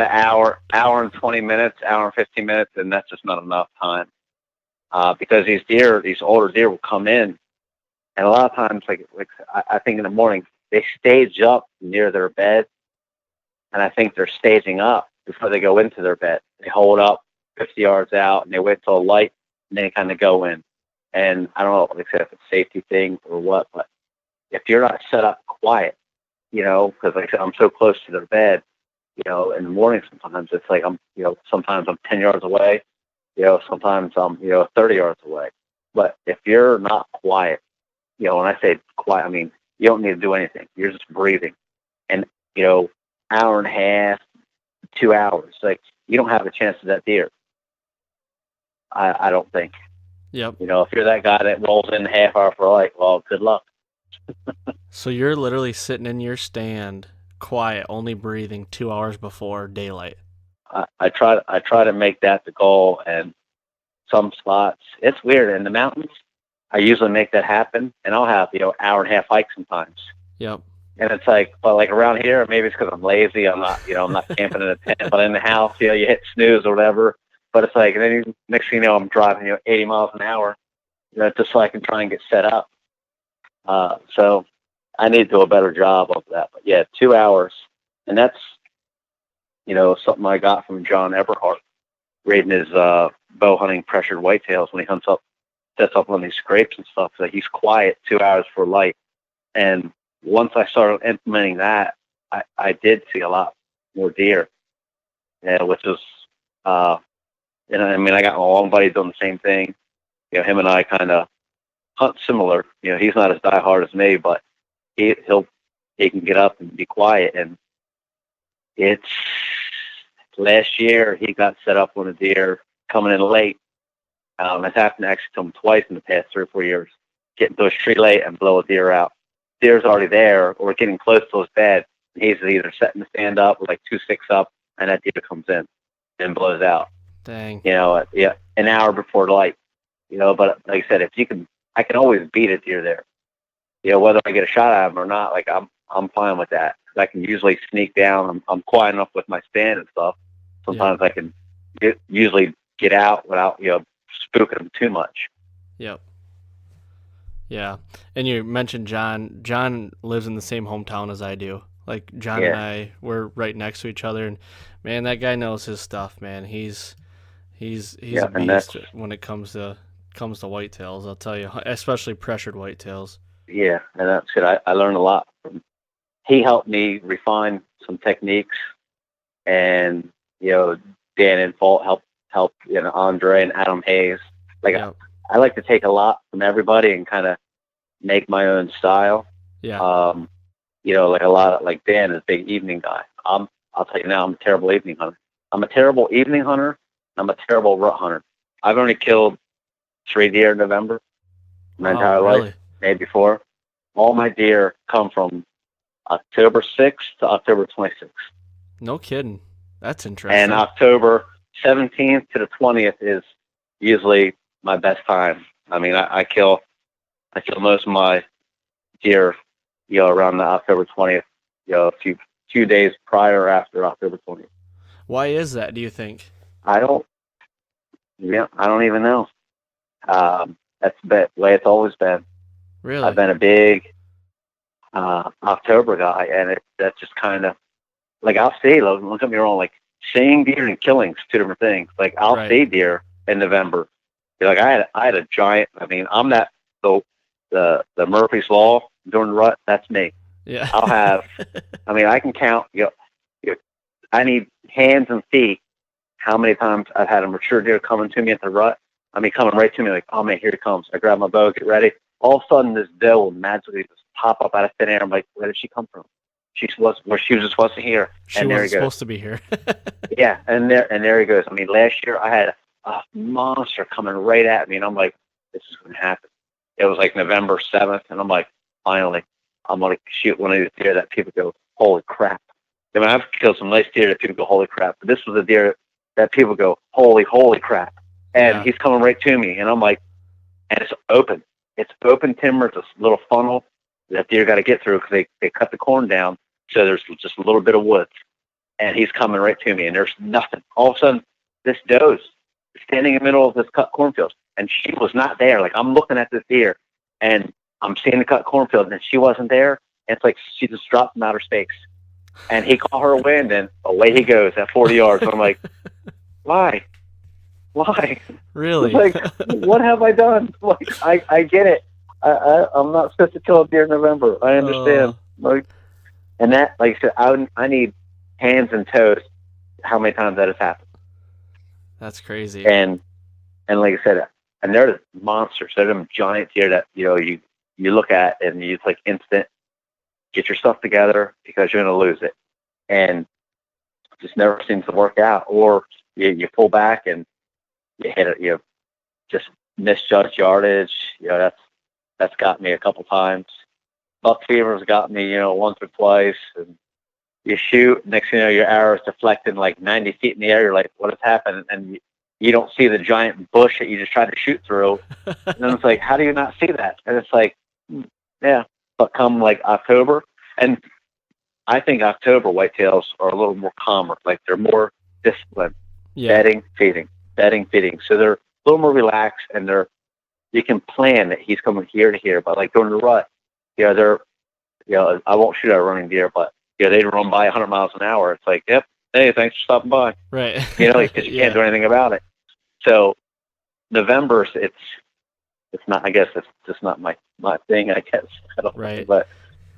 an hour and 20 minutes, hour and 15 minutes, and that's just not enough time. Because these older deer will come in, and a lot of times, like I think in the morning, they stage up near their bed, and I think they're staging up before they go into their bed. They hold up 50 yards out, and they wait till light, and then they kind of go in. And I don't know, like I said, if it's a safety thing or what, but if you're not set up quiet, because like I said, I'm so close to their bed, in the morning sometimes it's like sometimes I'm 10 yards away, sometimes I'm, 30 yards away. But if you're not quiet, when I say quiet, I mean, you don't need to do anything. You're just breathing. And, hour and a half, 2 hours, like you don't have a chance of that deer. I don't think. Yep. If you're that guy that rolls in a half hour for light, well, good luck. So you're literally sitting in your stand, quiet, only breathing 2 hours before daylight. I try to make that the goal, and some spots it's weird in the mountains. I usually make that happen, and I'll have hour and a half hike sometimes. Yep. And it's like, well, like around here, maybe it's because I'm lazy. I'm not camping in a tent, but in the house, you hit snooze or whatever. But it's like, and then next thing you know, I'm driving 80 miles an hour, just so I can try and get set up. So I need to do a better job of that. But yeah, 2 hours, and that's something I got from John Eberhart, reading his bow hunting pressured whitetails when he sets up on these scrapes and stuff. So he's quiet 2 hours for light, and once I started implementing that, I did see a lot more deer, which was, and I mean, I got my long buddy doing the same thing. Him and I kind of hunt similar. He's not as diehard as me, but he can get up and be quiet. And it's last year he got set up on a deer coming in late. That's happened actually to him twice in the past 3 or 4 years. Getting to a tree late and blow a deer out. Deer's already there or getting close to his bed. He's either setting the stand up or like 2-6 up, and that deer comes in and blows out. Dang. An hour before light. But like I said, I can always beat a deer there. Whether I get a shot at him or not, like I'm fine with that. I can usually sneak down. I'm quiet enough with my stand and stuff. Sometimes I can usually get out without spooking them too much. Yep. Yeah, and you mentioned John. John lives in the same hometown as I do. Like John and I, we're right next to each other, and man, that guy knows his stuff. Man, he's a beast when it comes to whitetails. I'll tell you, especially pressured whitetails. Yeah, and that's good. I learned a lot from. He helped me refine some techniques, and Dan Infalt helped Andre and Adam Hayes. I like to take a lot from everybody and kind of make my own style. Yeah. Like a lot of, like Dan is a big evening guy. I'll tell you now, I'm a terrible evening hunter. I'm a terrible evening hunter. I'm a terrible rut hunter. I've only killed 3 deer in November. my entire really? life, maybe 4. All my deer come from October 6th to October 26th. No kidding. That's interesting. And October 17th to the 20th is usually my best time. I mean, I kill most of my deer, around the October 20th, a few days prior or after October 20th. Why is that, do you think? I don't even know. That's the way it's always been. Really? I've been a big October guy, and that's just kind of like I'll see. Don't get me wrong, like seeing deer and killing's 2 different things. Like I'll see deer in November. Like I had a giant. I mean, I'm that the Murphy's Law during the rut. That's me. Yeah. I'll have. I mean, I can count. I need hands and feet. How many times I've had a mature deer coming to me at the rut? I mean, coming right to me like, oh man, here it comes. I grab my bow, get ready. All of a sudden, this doe will magically just pop up out of thin air. I'm like, where did she come from? She was just wasn't here. She wasn't supposed to be here. Yeah, and there he goes. I mean, last year I had a monster coming right at me, and I'm like, this is going to happen. It was like November 7th, and I'm like, finally, I'm going to shoot one of these deer that people go, holy crap. I mean, I've killed some nice deer that people go, holy crap. But this was a deer that people go, holy crap. And he's coming right to me, and I'm like, and it's open. It's open timber. It's a little funnel that deer got to get through because they cut the corn down, so there's just a little bit of woods. And he's coming right to me, and there's nothing. All of a sudden, this doe's standing in the middle of this cut cornfield, and she was not there. Like, I'm looking at this deer, and I'm seeing the cut cornfield, and she wasn't there. And it's like she just dropped from outer space. And he called her away, and then away he goes at 40 yards. And I'm like, why? Really? Like, what have I done? Like, I get it. I'm not supposed to kill a deer in November. I understand. Like, and that, like I said, I need hands and toes. How many times that has happened? That's crazy. And like I said, and they're monsters. They're them giant deer that you look at and you just like instant get your stuff together because you're going to lose it, and it just never seems to work out. Or you pull back and you hit it. You just misjudge yardage. That's got me a couple times. Buck fever's got me, once or twice. And you shoot, next thing you know, your arrow's deflecting like 90 feet in the air. You're like, what has happened? And you don't see the giant bush that you just tried to shoot through. And then it's like, how do you not see that? And it's like, yeah. But come like October, and I think October whitetails are a little more calmer. Like they're more disciplined. Yeah. Bedding, feeding. So they're a little more relaxed, and you can plan that he's coming here to here. But like during the rut, they're, I won't shoot at a running deer, but they'd run by 100 miles an hour. It's like, yep, hey, thanks for stopping by. Right. Because you can't do anything about it. So November, it's not. I guess it's just not my thing. I guess I don't know, but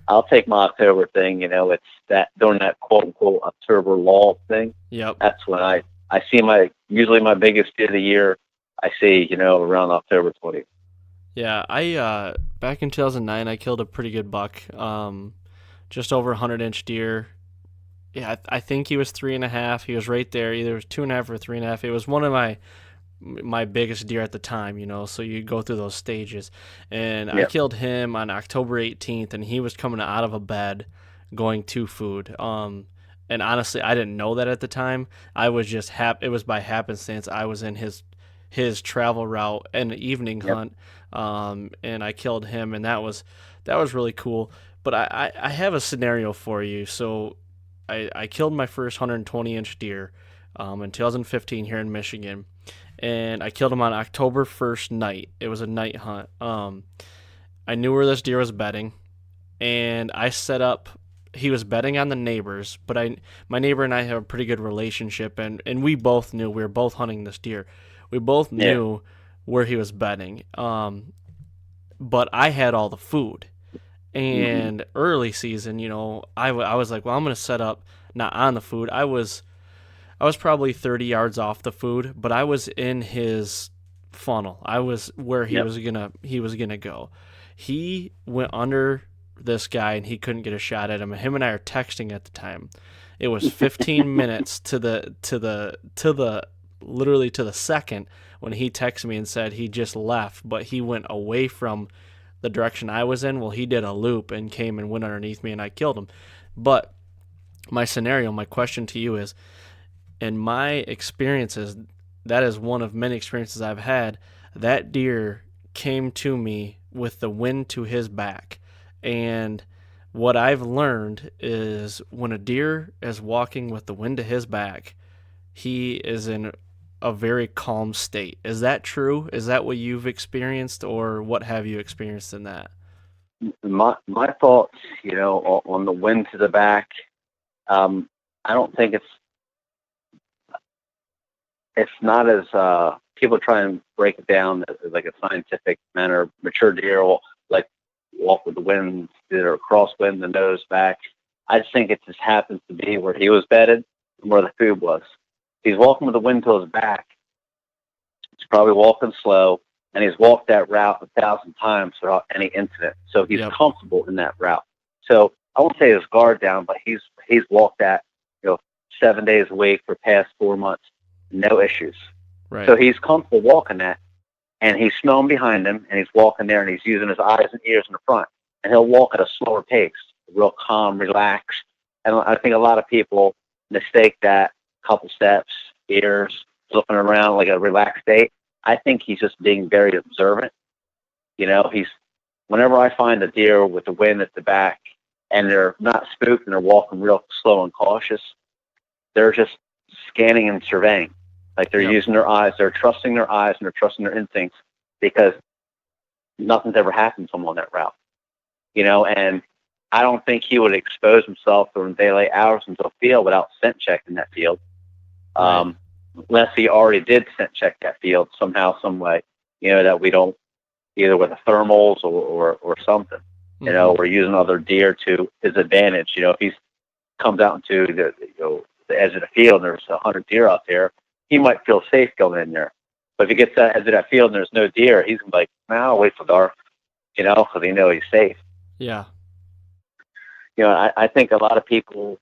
I'll take my October thing. It's that during that quote unquote October lull thing. Yep. That's when I see usually my biggest deer of the year. I see around October 20th. Yeah, I back in 2009 I killed a pretty good buck, just over 100-inch deer. Yeah, I think he was 3.5. He was right there, either it was 2.5 or 3.5. It was one of my biggest deer at the time, so you go through those stages. And I killed him on October 18th, and he was coming out of a bed going to food. And honestly, I didn't know that at the time. I was just it was by happenstance. I was in his travel route and an evening hunt, and I killed him, and that was really cool. But I have a scenario for you. So I killed my first 120-inch deer in 2015 here in Michigan, and I killed him on October 1st night. It was a night hunt. I knew where this deer was bedding, and I set up. He was betting on the neighbors, but my neighbor and I have a pretty good relationship, and we both knew we were both hunting this deer. We both knew where he was betting, but I had all the food. And early season, I was like, well, I'm going to set up not on the food. I was probably 30 yards off the food, but I was in his funnel. I was where he was gonna go. He went under this guy, and he couldn't get a shot at him. Him and I are texting at the time. It was 15 minutes to the literally to the second when he texted me and said he just left, but he went away from the direction I was in. Well, he did a loop and came and went underneath me, and I killed him. But my question to you is, in my experiences, that is one of many experiences I've had. That deer came to me with the wind to his back. And what I've learned is when a deer is walking with the wind to his back, he is in a very calm state. Is that true? Is that what you've experienced, or what have you experienced in that? My thoughts, on the wind to the back, I don't think it's not as people try and break it down as like a scientific manner. Mature deer will like walk with the wind, either crosswind, the nose back. I just think it just happens to be where he was bedded and where the food was. He's walking with the wind to his back. He's probably walking slow, and he's walked that route 1,000 times without any incident. So he's comfortable in that route. So I won't say his guard down, but he's walked that 7 days a week for the past 4 months, no issues. Right. So he's comfortable walking that, and he's smelling behind him, and he's walking there, and he's using his eyes and ears in the front, and he'll walk at a slower pace, real calm, relaxed. And I think a lot of people mistake that couple steps, ears, flipping around like a relaxed state. I think he's just being very observant. Whenever I find a deer with the wind at the back and they're not spooked and they're walking real slow and cautious, they're just scanning and surveying. Like they're using their eyes, they're trusting their eyes, and they're trusting their instincts, because nothing's ever happened to them on that route. And I don't think he would expose himself during daylight hours into a field without scent checking that field. Right. Unless he already did scent check that field somehow, some way, that we don't, either with the thermals or something. We're using other deer to his advantage. If he comes out into the edge of the field and there's 100 deer out there, he might feel safe going in there. But if he gets to the edge of that field and there's no deer, he's gonna be like, I'll wait for dark, because he knows he's safe. Yeah. I think a lot of people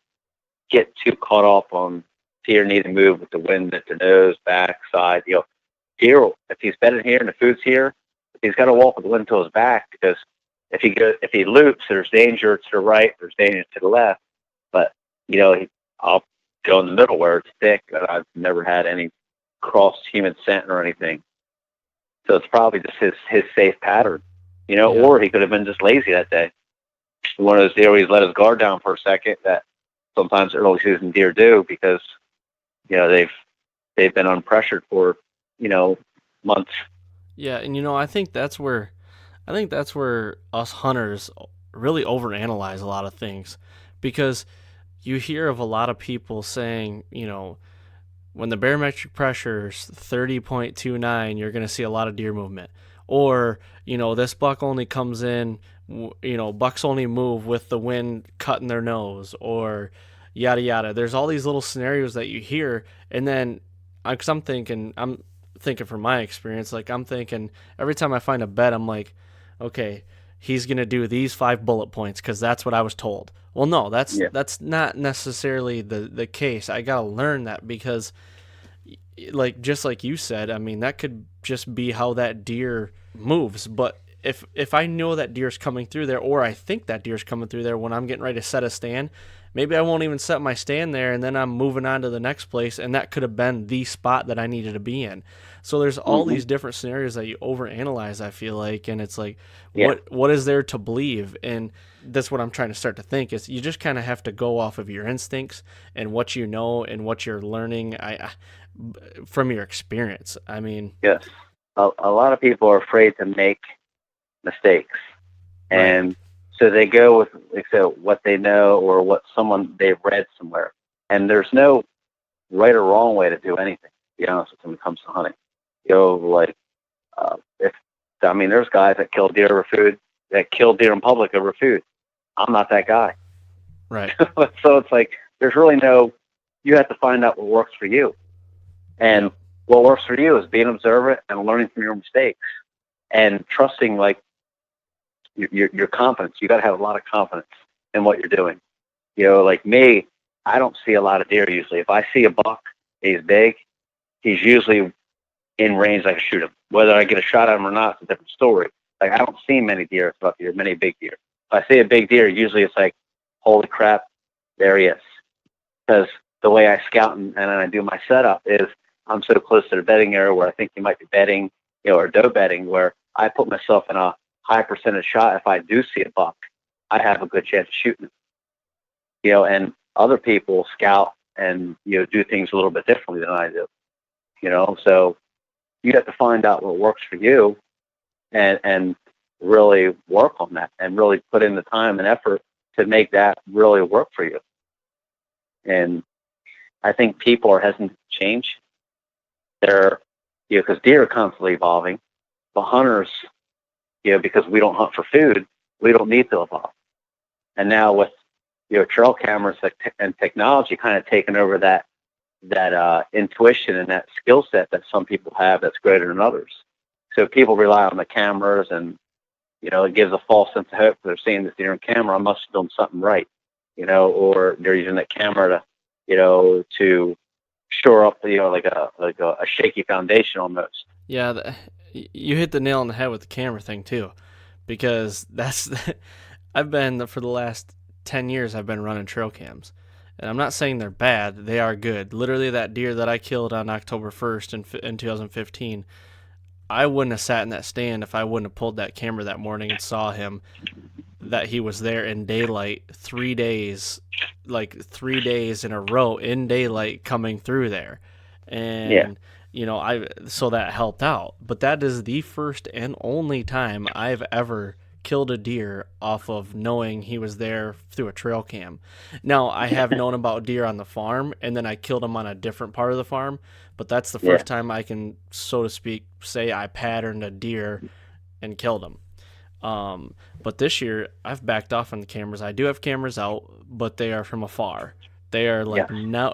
get too caught up on deer need to move with the wind at their nose, back, side. Deer, if he's bedded here and the food's here, he's got to walk with the wind to his back, because if he loops, there's danger to the right, there's danger to the left. But I'll go in the middle where it's thick, and I've never had any cross human scent or anything. So it's probably just his safe pattern, or he could have been just lazy that day. One of those deer where he's let his guard down for a second, that sometimes early season deer do, because they've been unpressured for months. Yeah, and I think that's where us hunters really overanalyze a lot of things, because you hear of a lot of people saying, when the barometric pressure is 30.29, you're going to see a lot of deer movement. Or, this buck only comes in, bucks only move with the wind cutting their nose, or yada, yada. There's all these little scenarios that you hear, and then I'm thinking from my experience, like I'm thinking every time I find a bed, I'm like, okay, he's going to do these 5 bullet points because that's what I was told. Well, no, that's not necessarily the case. I got to learn that, because just like you said, I mean, that could just be how that deer moves. But if I know that deer's coming through there, or I think that deer's coming through there when I'm getting ready to set a stand, maybe I won't even set my stand there, and then I'm moving on to the next place, and that could have been the spot that I needed to be in. So there's all these different scenarios that you overanalyze, I feel like, and it's like, what is there to believe? And that's what I'm trying to start to think, is you just kind of have to go off of your instincts and what you know and what you're learning from your experience. I mean, yes, a lot of people are afraid to make mistakes, and so they go with what they know or what someone they've read somewhere, and there's no right or wrong way to do anything, to be honest, when it comes to hunting. There's guys that kill deer over food, that kill deer in public over food. I'm not that guy. Right. So it's like, there's really you have to find out what works for you. And what works for you is being observant and learning from your mistakes and trusting, your confidence. You got to have a lot of confidence in what you're doing. Like me, I don't see a lot of deer usually. If I see a buck, he's big, he's usually in range. I can shoot him. Whether I get a shot at him or not, it's a different story. Like, I don't see many deer throughout the year, many big deer. If I see a big deer, usually it's like, holy crap, there he is. Because the way I scout and I do my setup is I'm so close to the bedding area where I think he might be bedding, or doe bedding, where I put myself in a high percentage shot. If I do see a buck, I have a good chance of shooting him. And other people scout and, do things a little bit differently than I do. So you have to find out what works for you and really work on that and really put in the time and effort to make that really work for you. And I think people are hesitant to change. They're, because deer are constantly evolving, but hunters, because we don't hunt for food, we don't need to evolve. And now with, trail cameras and technology kind of taking over that intuition and that skill set that some people have that's greater than others. So people rely on the cameras, and it gives a false sense of hope. They're seeing this deer on camera, I must have done something right, or they're using that camera to shore up like a shaky foundation almost. Yeah, you hit the nail on the head with the camera thing too, because I've been, for the last 10 years, I've been running trail cams. And I'm not saying they're bad. They are good. Literally, that deer that I killed on October 1st in 2015, I wouldn't have sat in that stand if I wouldn't have pulled that camera that morning and saw him, that he was there in daylight 3 days, like 3 days in a row in daylight coming through there. And, so that helped out. But that is the first and only time I've ever killed a deer off of knowing he was there through a trail cam. Now, I have known about deer on the farm, and then I killed him on a different part of the farm, but that's the first time I can, so to speak, say I patterned a deer and killed him. But this year, I've backed off on the cameras. I do have cameras out, but they are from afar. They are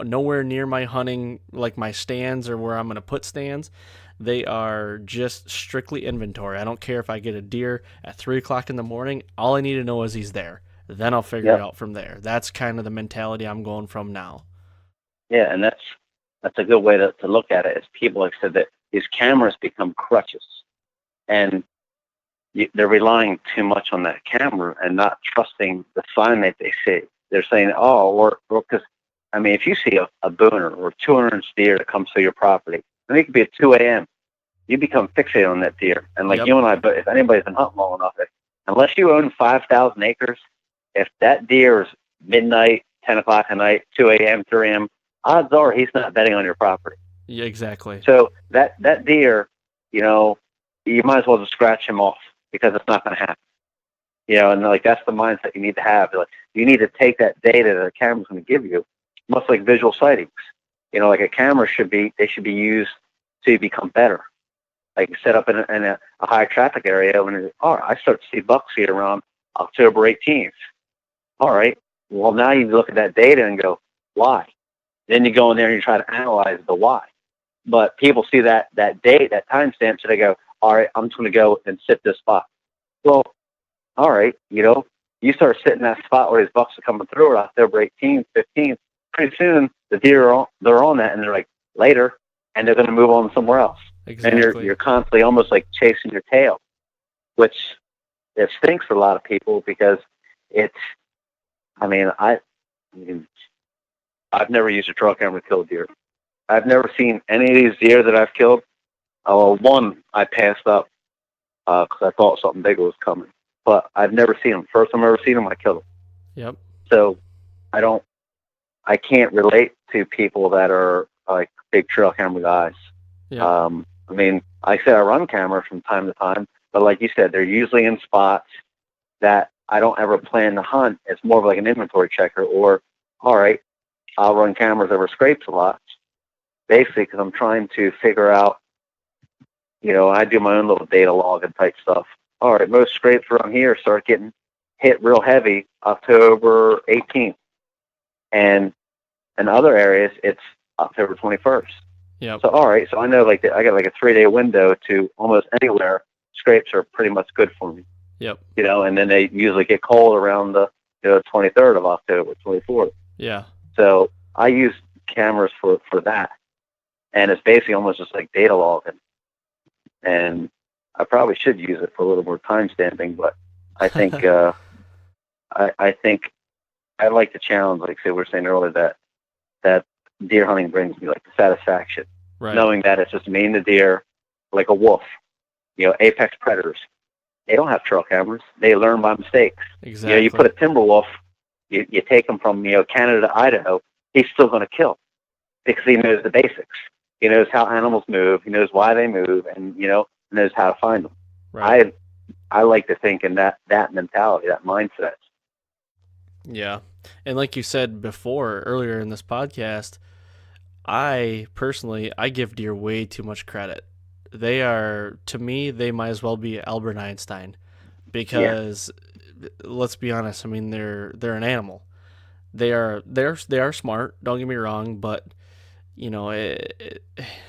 nowhere near my hunting, like my stands or where I'm going to put stands. They are just strictly inventory. I don't care if I get a deer at 3 o'clock in the morning. All I need to know is he's there. Then I'll figure it out from there. That's kind of the mentality I'm going from now. Yeah, and that's a good way to look at it. Is people have said that these cameras become crutches, and they're relying too much on that camera and not trusting the sign that they see. They're saying, or because, if you see a booner or 200-inch deer that comes through your property, and it could be at 2 a.m., you become fixated on that deer. And like you and I, but if anybody's been hunting long enough, unless you own 5,000 acres, if that deer is midnight, 10 o'clock at night, 2 a.m., 3 a.m., odds are he's not bedding on your property. Yeah, exactly. So that deer, you might as well just scratch him off, because it's not going to happen. And like, that's the mindset you need to have. Like, you need to take that data that the camera's going to give you, much like visual sightings. Like a camera should be used to become better. Like, set up in a high traffic area when I start to see bucks here around October 18th. All right. Well, now you look at that data and go, why? Then you go in there and you try to analyze the why. But people see that date, that timestamp, so they go, all right, I'm just going to go and sit this spot. Well, all right, you start sitting that spot where these bucks are coming through October 18th, 15th. Pretty soon, the deer they're on that, and they're like, later, and they're going to move on somewhere else. Exactly. And you're constantly almost like chasing your tail, which it stinks for a lot of people, because I've never used a trail camera to kill deer. I've never seen any of these deer that I've killed. One I passed up because I thought something bigger was coming, but I've never seen them. First time I ever seen them, I killed them. Yep. So I can't relate to people that are like big trail camera guys. Yeah. I say I run cameras from time to time, but like you said, they're usually in spots that I don't ever plan to hunt. It's more of like an inventory checker, or, all right, I'll run cameras over scrapes a lot, basically because I'm trying to figure out, I do my own little data log and type stuff. All right, most scrapes around here start getting hit real heavy October 18th. And in other areas, it's October 21st. Yeah. So, all right, so I know I got like a 3-day window to almost anywhere. Scrapes are pretty much good for me. Yep. And then they usually get cold around the 23rd of October, 24th. Yeah. So I use cameras for that. and it's basically almost just like data logging. And I probably should use it for a little more time stamping, but I think I think I like the challenge. Like we were saying earlier, that deer hunting brings me like the satisfaction, Right. knowing that it's just me and the deer, like a wolf. Apex predators. They don't have trail cameras. They learn by mistakes. Exactly. You put a timber wolf, you take him from Canada to Idaho, he's still going to kill because he knows the basics. He knows how animals move. He knows why they move, and knows how to find them. Right. I like to think in that mentality, that mindset. Yeah. And like you said before, earlier in this podcast, I personally give deer way too much credit. They are, to me, they might as well be Albert Einstein, because let's be honest. I mean, they're an animal. They are smart. Don't get me wrong, but I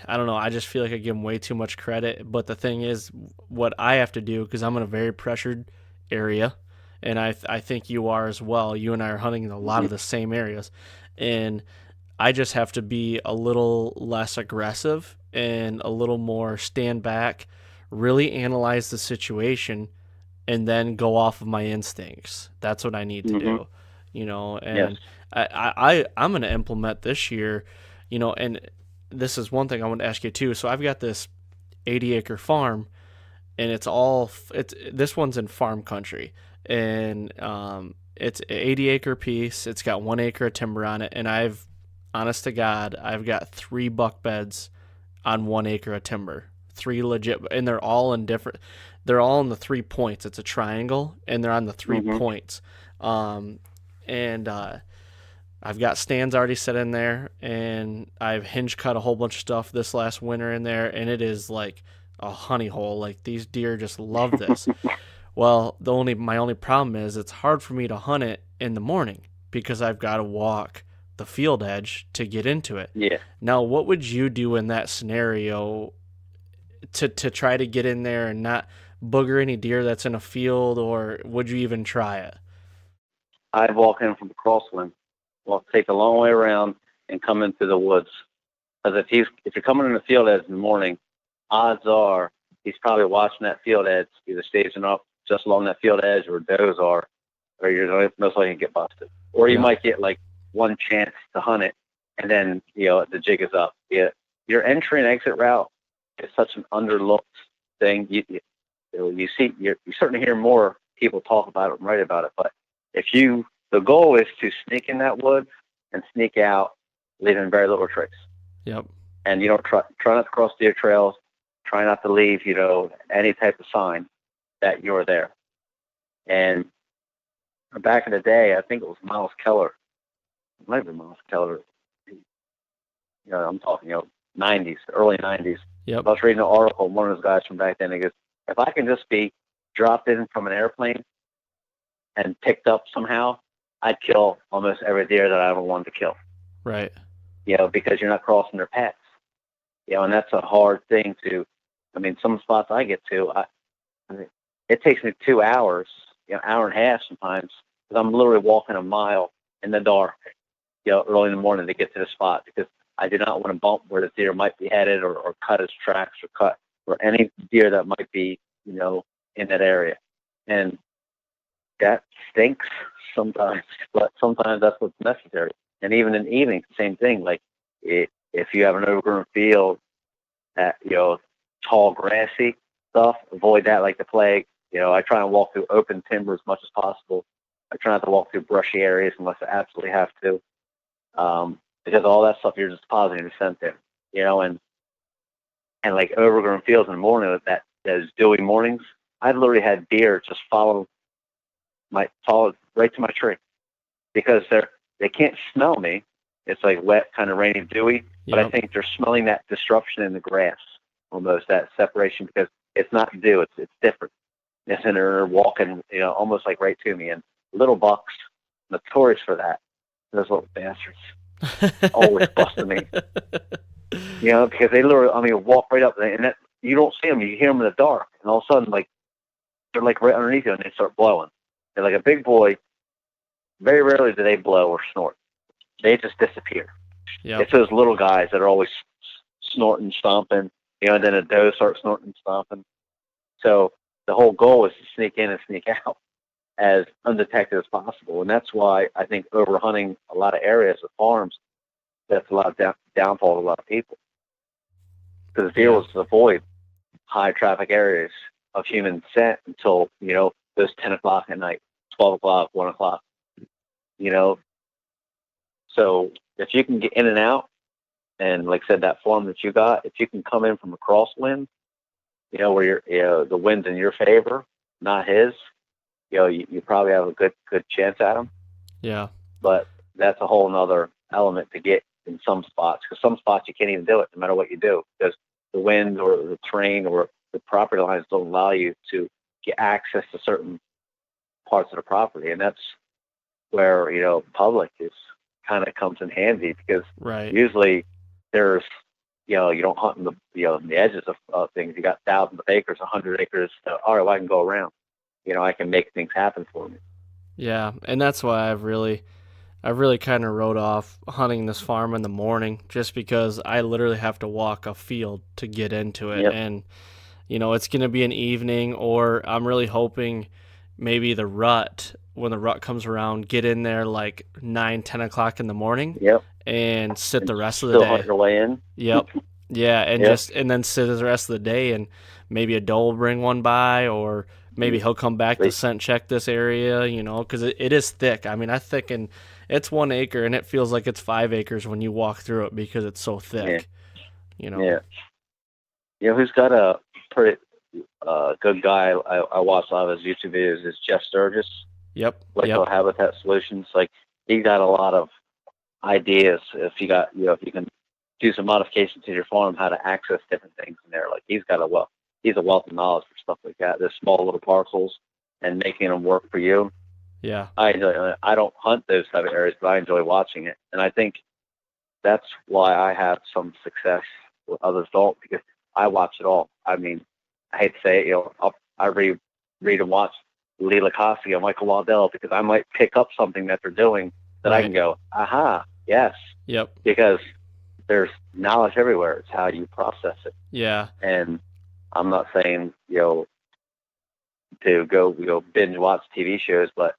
don't know. I just feel like I give them way too much credit. But the thing is, what I have to do, because I'm in a very pressured area, and I think you are as well. You and I are hunting in a lot of the same areas, and I just have to be a little less aggressive and a little more stand back, really analyze the situation, and then go off of my instincts. That's what I need to do, and Yes. I'm going to implement this year, and this is one thing I want to ask you too. So I've got this 80-acre farm, and this one's in farm country, and it's an 80-acre piece. It's got 1 acre of timber on it, and honest to God, I've got 3 buck beds on 1 acre of timber. 3 legit, and they're all in the 3 points. It's a triangle, and they're on the 3 points. I've got stands already set in there, and I've hinge cut a whole bunch of stuff this last winter in there, and it is like a honey hole. Like, these deer just love this. Well, my only problem is it's hard for me to hunt it in the morning because I've got to walk the field edge to get into it. Yeah. Now, what would you do in that scenario to try to get in there and not booger any deer that's in a field, or would you even try it? I'd walk in from the crosswind, take a long way around, and come into the woods. Because if you're coming in the field edge in the morning, odds are he's probably watching that field edge, either staging up just along that field edge, or does are, or you're most likely to get busted. Or you might get like one chance to hunt it, and then the jig is up. Yeah, your entry and exit route is such an underlooked thing. You certainly hear more people talk about it and write about it, but the goal is to sneak in that wood and sneak out, leaving very little trace. Yep. And try not to cross deer trails. Try not to leave any type of sign that you're there. And back in the day, I think it was Miles Keller. It might have been Miles Keller. I'm talking 90s, early 90s. Yep. I was reading an article. One of those guys from back then, he goes, "If I can just be dropped in from an airplane and picked up somehow, I'd kill almost every deer that I ever wanted to kill." Right. Because you're not crossing their paths. And that's a hard thing to. I mean, some spots I get to, it takes me 2 hours, hour and a half sometimes, because I'm literally walking a mile in the dark, early in the morning to get to the spot, because I do not want to bump where the deer might be headed, or cut his tracks, or any deer that might be, in that area. And that stinks sometimes, but sometimes that's what's necessary. And even in the evening, same thing. Like if you have an overgrown field, that tall grassy stuff, avoid that like the plague. I try and walk through open timber as much as possible. I try not to walk through brushy areas unless I absolutely have to, because all that stuff you're just depositing your scent there. And like overgrown fields in the morning, those dewy mornings, I've literally had deer just follow right to my tree, because they can't smell me. It's like wet, kind of rainy, dewy, but I think they're smelling that disruption in the grass, almost that separation, because it's not dew, it's different. And they're walking, almost like right to me. And little bucks, notorious for that. Those little bastards always busting me. Because they literally, walk right up, and you don't see them. You hear them in the dark, and all of a sudden, like, they're like right underneath you, and they start blowing. They're like a big boy. Very rarely do they blow or snort. They just disappear. Yep. It's those little guys that are always snorting, stomping, and then a doe starts snorting, stomping. So the whole goal is to sneak in and sneak out as undetected as possible. And that's why I think overhunting a lot of areas of farms, that's a lot of downfall to a lot of people. Because the deer was to avoid high traffic areas of human scent until, those 10 o'clock at night, 12 o'clock, 1 o'clock, So if you can get in and out, and like I said, that farm that you got, if you can come in from a crosswind, where the wind's in your favor, not his, you probably have a good chance at him. Yeah. But that's a whole nother element to get in some spots, because some spots you can't even do it no matter what you do, because the wind or the terrain or the property lines don't allow you to get access to certain parts of the property. And that's where, public is kind of comes in handy, because usually there's, you don't hunt in the edges of things. You got thousands of acres, 100 acres. All right, well, I can go around. I can make things happen for me. Yeah, and that's why I've really kind of wrote off hunting this farm in the morning, just because I literally have to walk a field to get into it. Yep. And, it's going to be an evening, or I'm really hoping maybe when the rut comes around, get in there like 9, 10 o'clock in the morning. Yep. And sit the rest of the day. Still hunt your way in. Yep. Yeah, and and then sit the rest of the day, and maybe a doe will bring one by, or maybe he'll come back to scent check this area, because it is thick. I mean, it's 1 acre, and it feels like it's 5 acres when you walk through it because it's so thick. Yeah. Who's got a pretty good guy I watch a lot of his YouTube videos is Jeff Sturgis. Yep. Habitat Solutions. Like, he got a lot of ideas if you got, if you can do some modifications to your farm, how to access different things in there. Like, he's a wealth of knowledge for stuff like that. There's small little parcels and making them work for you. Yeah. I don't hunt those type of areas, but I enjoy watching it. And I think that's why I have some success with others don't, because I watch it all. I mean, I hate to say it, I read and watch Lee Lacossi and Michael Waddell, because I might pick up something that they're doing that I can go, aha, yes. Yep. Because there's knowledge everywhere. It's how you process it. Yeah. And I'm not saying, to go binge watch TV shows, but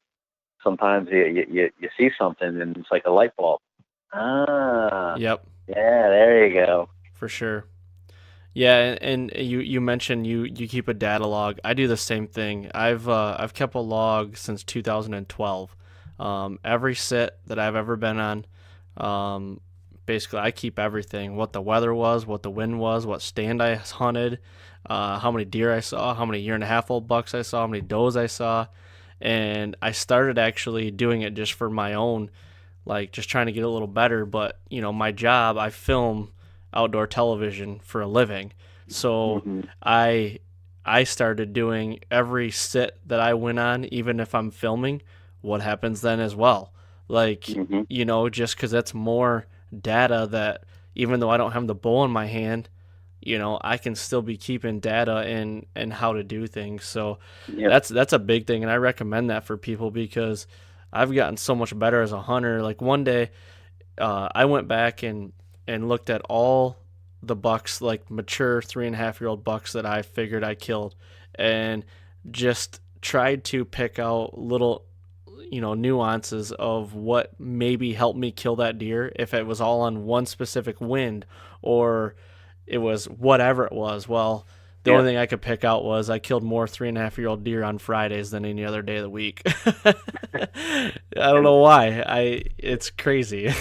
sometimes you see something and it's like a light bulb. Ah. Yep. Yeah, there you go. For sure. Yeah, and you mentioned you keep a data log. I do the same thing. I've kept a log since 2012. Every sit that I've ever been on, basically I keep everything: what the weather was, what the wind was, what stand I hunted, how many deer I saw, how many 1.5-year-old bucks I saw, how many does I saw. And I started actually doing it just for my own, like just trying to get a little better. But my job, I film outdoor television for a living, so I started doing every sit that I went on, even if I'm filming, what happens then as well. Like, just because that's more data that, even though I don't have the bow in my hand, I can still be keeping data and how to do things. So that's a big thing, and I recommend that for people, because I've gotten so much better as a hunter. Like, one day I went back and looked at all the bucks, like mature 3.5-year-old bucks that I figured I killed, and just tried to pick out little nuances of what maybe helped me kill that deer, if it was all on one specific wind or it was whatever it was. Well, the only thing I could pick out was I killed more 3.5-year-old deer on Fridays than any other day of the week. I don't know why. It's crazy.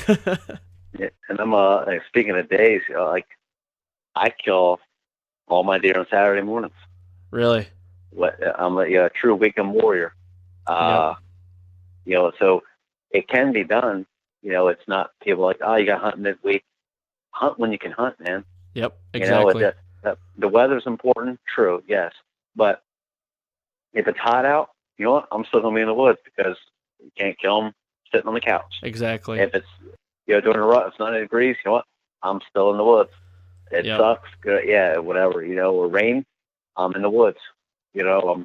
Yeah, and I'm speaking of days, I kill all my deer on Saturday mornings. Really? I'm a true weekend warrior. So it can be done. It's not people like, oh, you got to hunt midweek. Hunt when you can hunt, man. Yep, exactly. The weather's important, true, yes. But if it's hot out, you know what? I'm still going to be in the woods, because you can't kill them sitting on the couch. Exactly. If it's, during a rut, it's 90 degrees, you know what? I'm still in the woods. It sucks. Good. Yeah, whatever, or rain, I'm in the woods. You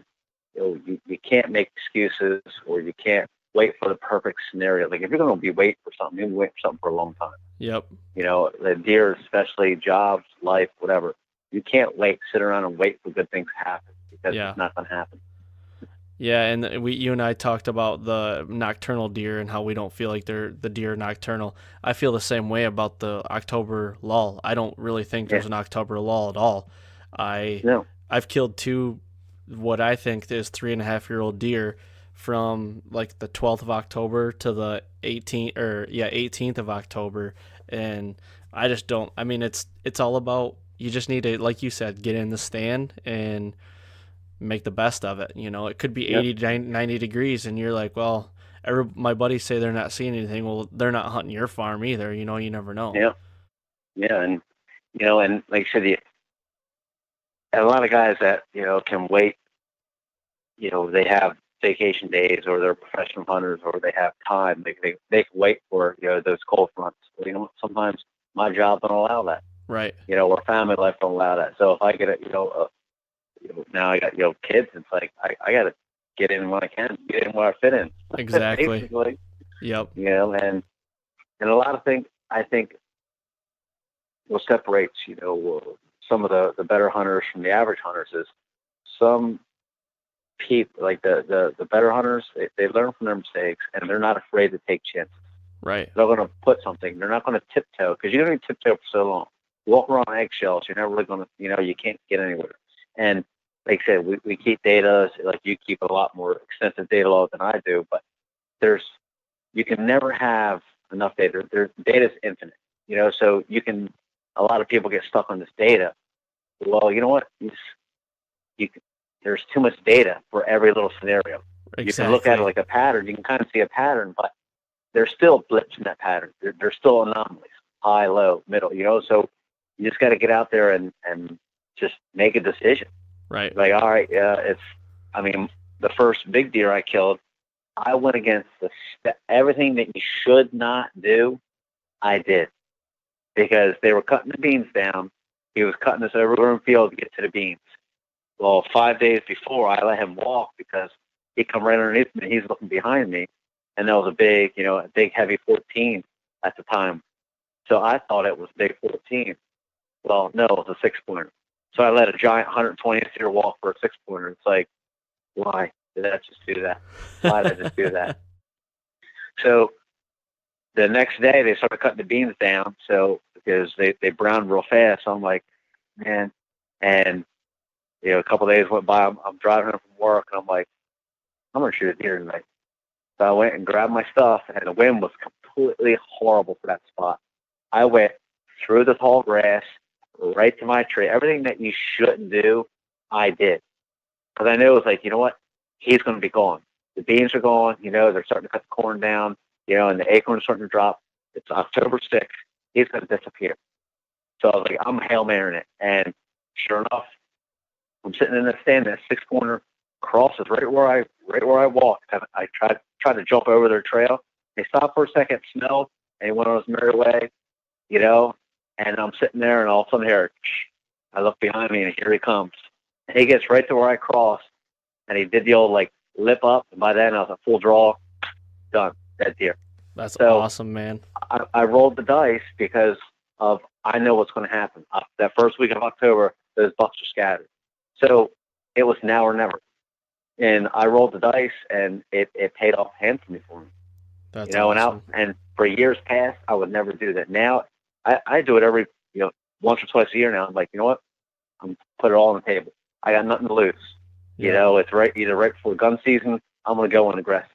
can't make excuses, or you can't wait for the perfect scenario. Like if you're going to be waiting for something, you're going to wait for something for a long time. Yep. You know, the deer, especially jobs, life, whatever. You can't sit around and wait for good things to happen because Yeah. it's not going to happen. Yeah, and you and I talked about the nocturnal deer and how we don't feel like the deer are nocturnal. I feel the same way about the October lull. I don't really think there's an October lull at all. No. I've killed two, what I think is 3.5-year-old deer from like the 12th of October to the 18th of October, and I just don't. I mean, it's all about, you just need to, like you said, get in the stand and make the best of it. You know, it could be 80 to 90 degrees, and you're like, well, my buddies say they're not seeing anything. Well, they're not hunting your farm either. You know, you never know. Yeah, and you know, and like I said, a lot of guys that can wait. You know, they have vacation days, or they're professional hunters, or they have time. They can wait for those cold fronts. Well, you know, sometimes my job don't allow that. Right. You know, or family life don't allow that. So if I get now I got kids, it's like I got to get in when I can, get in where I fit in. Exactly. Basically. Yep. You know, and a lot of things I think what separates some of the better hunters from the average hunters is some people, like the better hunters, they learn from their mistakes, and they're not afraid to take chances. Right. They're going to put something. They're not going to tiptoe, because you don't need to tiptoe for so long. Walk around on eggshells. You're never really going to, you can't get anywhere. And like I said, we keep data, like you keep a lot more extensive data log than I do, but you can never have enough data. Data's infinite, so a lot of people get stuck on this data. Well, you know what? There's too much data for every little scenario. Exactly. You can look at it like a pattern. You can kind of see a pattern, but there's still blips in that pattern. There's still anomalies, high, low, middle, so you just got to get out there and just make a decision. Right. Like, all right, the first big deer I killed, I went against everything that you should not do, I did. Because they were cutting the beans down. He was cutting this overgrown field to get to the beans. Well, 5 days before, I let him walk because he come right underneath me. He's looking behind me, and that was a big heavy 14 at the time. So I thought it was big 14. Well, no, it was a 6-pointer. So I let a giant 120 deer walk for a 6-pointer. It's like, why did I just do that? Why did I just do that? So the next day they started cutting the beans down. So because they browned real fast, so I'm like, man, and a couple of days went by. I'm driving home from work, and I'm like, I'm gonna shoot a deer tonight. So I went and grabbed my stuff, and the wind was completely horrible for that spot. I went through the tall grass, right to my tree. Everything that you shouldn't do, I did. Because I knew it was like, you know what? He's going to be gone. The beans are gone. They're starting to cut the corn down, and the acorns are starting to drop. It's October 6th. He's going to disappear. So I was like, I'm Hail Marrying it. And sure enough, I'm sitting in the stand, that 6-pointer crosses right where I walked. And I tried to jump over their trail. They stopped for a second, smelled, and he went on his merry way, and I'm sitting there, and all of a sudden I look behind me, and here he comes. And he gets right to where I crossed, and he did the old lip up, and by then I was a full draw, done, dead deer. That's awesome, man. I rolled the dice because I know what's going to happen. That first week of October, those bucks are scattered. So it was now or never. And I rolled the dice, and it paid off handsomely for me. That's awesome. And for years past, I would never do that. Now I do it every once or twice a year now. I'm like, you know what? I'm put it all on the table. I got nothing to lose. Yeah. It's either right before gun season, I'm going to go on aggressive.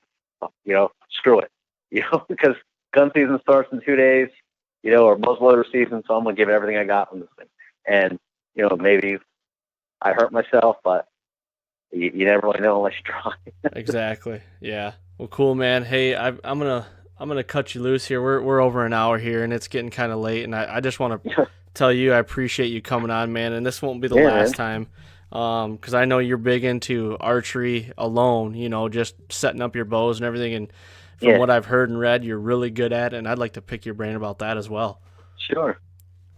Screw it. Because gun season starts in 2 days, or muzzleloader season, so I'm going to give it everything I got on this thing. And, maybe I hurt myself, but you never really know unless you try. Exactly. Yeah. Well, cool, man. Hey, I'm gonna cut you loose here. We're over an hour here, and it's getting kind of late. And I just want to tell you I appreciate you coming on, man. And this won't be the last time, because I know you're big into archery alone. Just setting up your bows and everything. And from what I've heard and read, you're really good at it. And I'd like to pick your brain about that as well. Sure.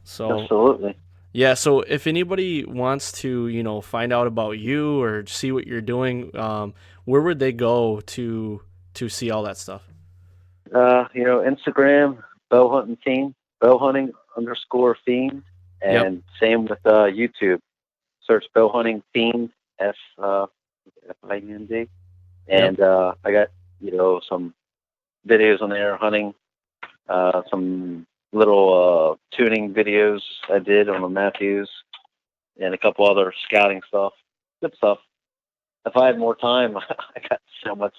So absolutely. Yeah, so if anybody wants to, find out about you or see what you're doing, where would they go to to see all that stuff? Instagram, bowhunting_fiend, and same with YouTube. Search bowhunting fiend, FIND, and I got some videos on there hunting, some little tuning videos I did on the Matthews, and a couple other scouting stuff. Good stuff. If I had more time, I got so much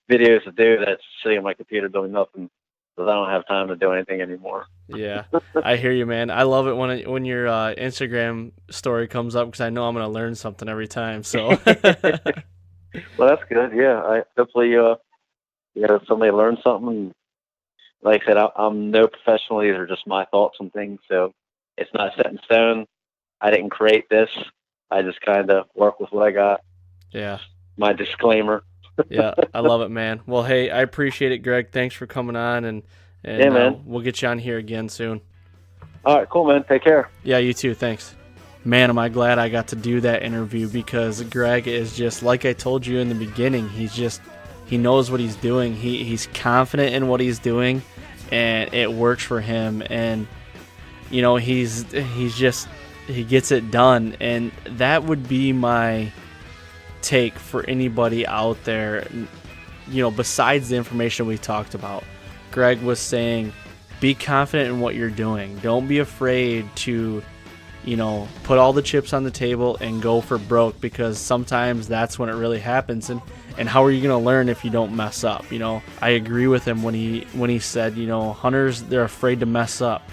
videos to do that's sitting on my computer doing nothing, because I don't have time to do anything anymore. Yeah, I hear you, man. I love it when your Instagram story comes up, because I know I'm going to learn something every time. So, well, that's good. Yeah, hopefully, somebody learns something. Like I said, I'm no professional. These are just my thoughts on things, so it's not set in stone. I didn't create this. I just kind of work with what I got. Yeah. My disclaimer. Yeah, I love it, man. Well, hey, I appreciate it, Greg. Thanks for coming on, and yeah, man. We'll get you on here again soon. All right, cool, man. Take care. Yeah, you too. Thanks. Man, am I glad I got to do that interview, because Greg is just, like I told you in the beginning, he knows what he's doing. He's confident in what he's doing, and it works for him. And he gets it done, and that would be my take for anybody out there, besides the information we talked about. Greg was saying, be confident in what you're doing. Don't be afraid to, put all the chips on the table and go for broke, because sometimes that's when it really happens. And how are you going to learn if you don't mess up? I agree with him when he said, hunters, they're afraid to mess up.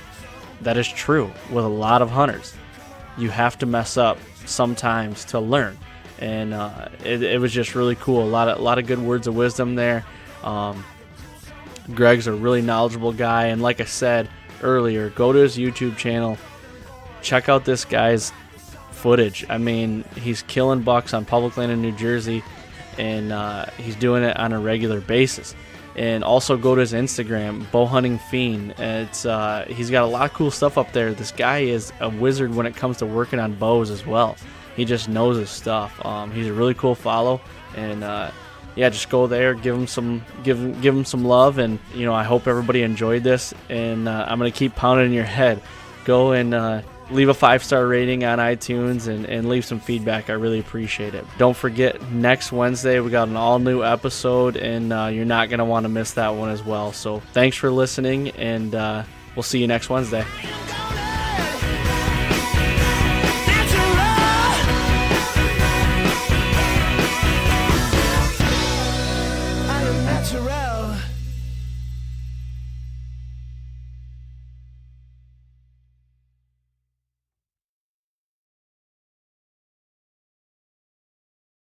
That is true with a lot of hunters. You have to mess up sometimes to learn. And it was just really cool. A lot of good words of wisdom there. Greg's a really knowledgeable guy, and like I said earlier, go to his YouTube channel, check out this guy's footage. I mean, he's killing bucks on public land in New Jersey, and he's doing it on a regular basis. And also go to his Instagram, Bowhunting Fiend. He's got a lot of cool stuff up there. This guy is a wizard when it comes to working on bows as well. He just knows his stuff. He's a really cool follow, and just go there, give him some love, and I hope everybody enjoyed this. And I'm gonna keep pounding in your head. Go and leave a 5-star rating on iTunes and leave some feedback. I really appreciate it. Don't forget, next Wednesday we got an all new episode, and you're not gonna want to miss that one as well. So thanks for listening, and we'll see you next Wednesday.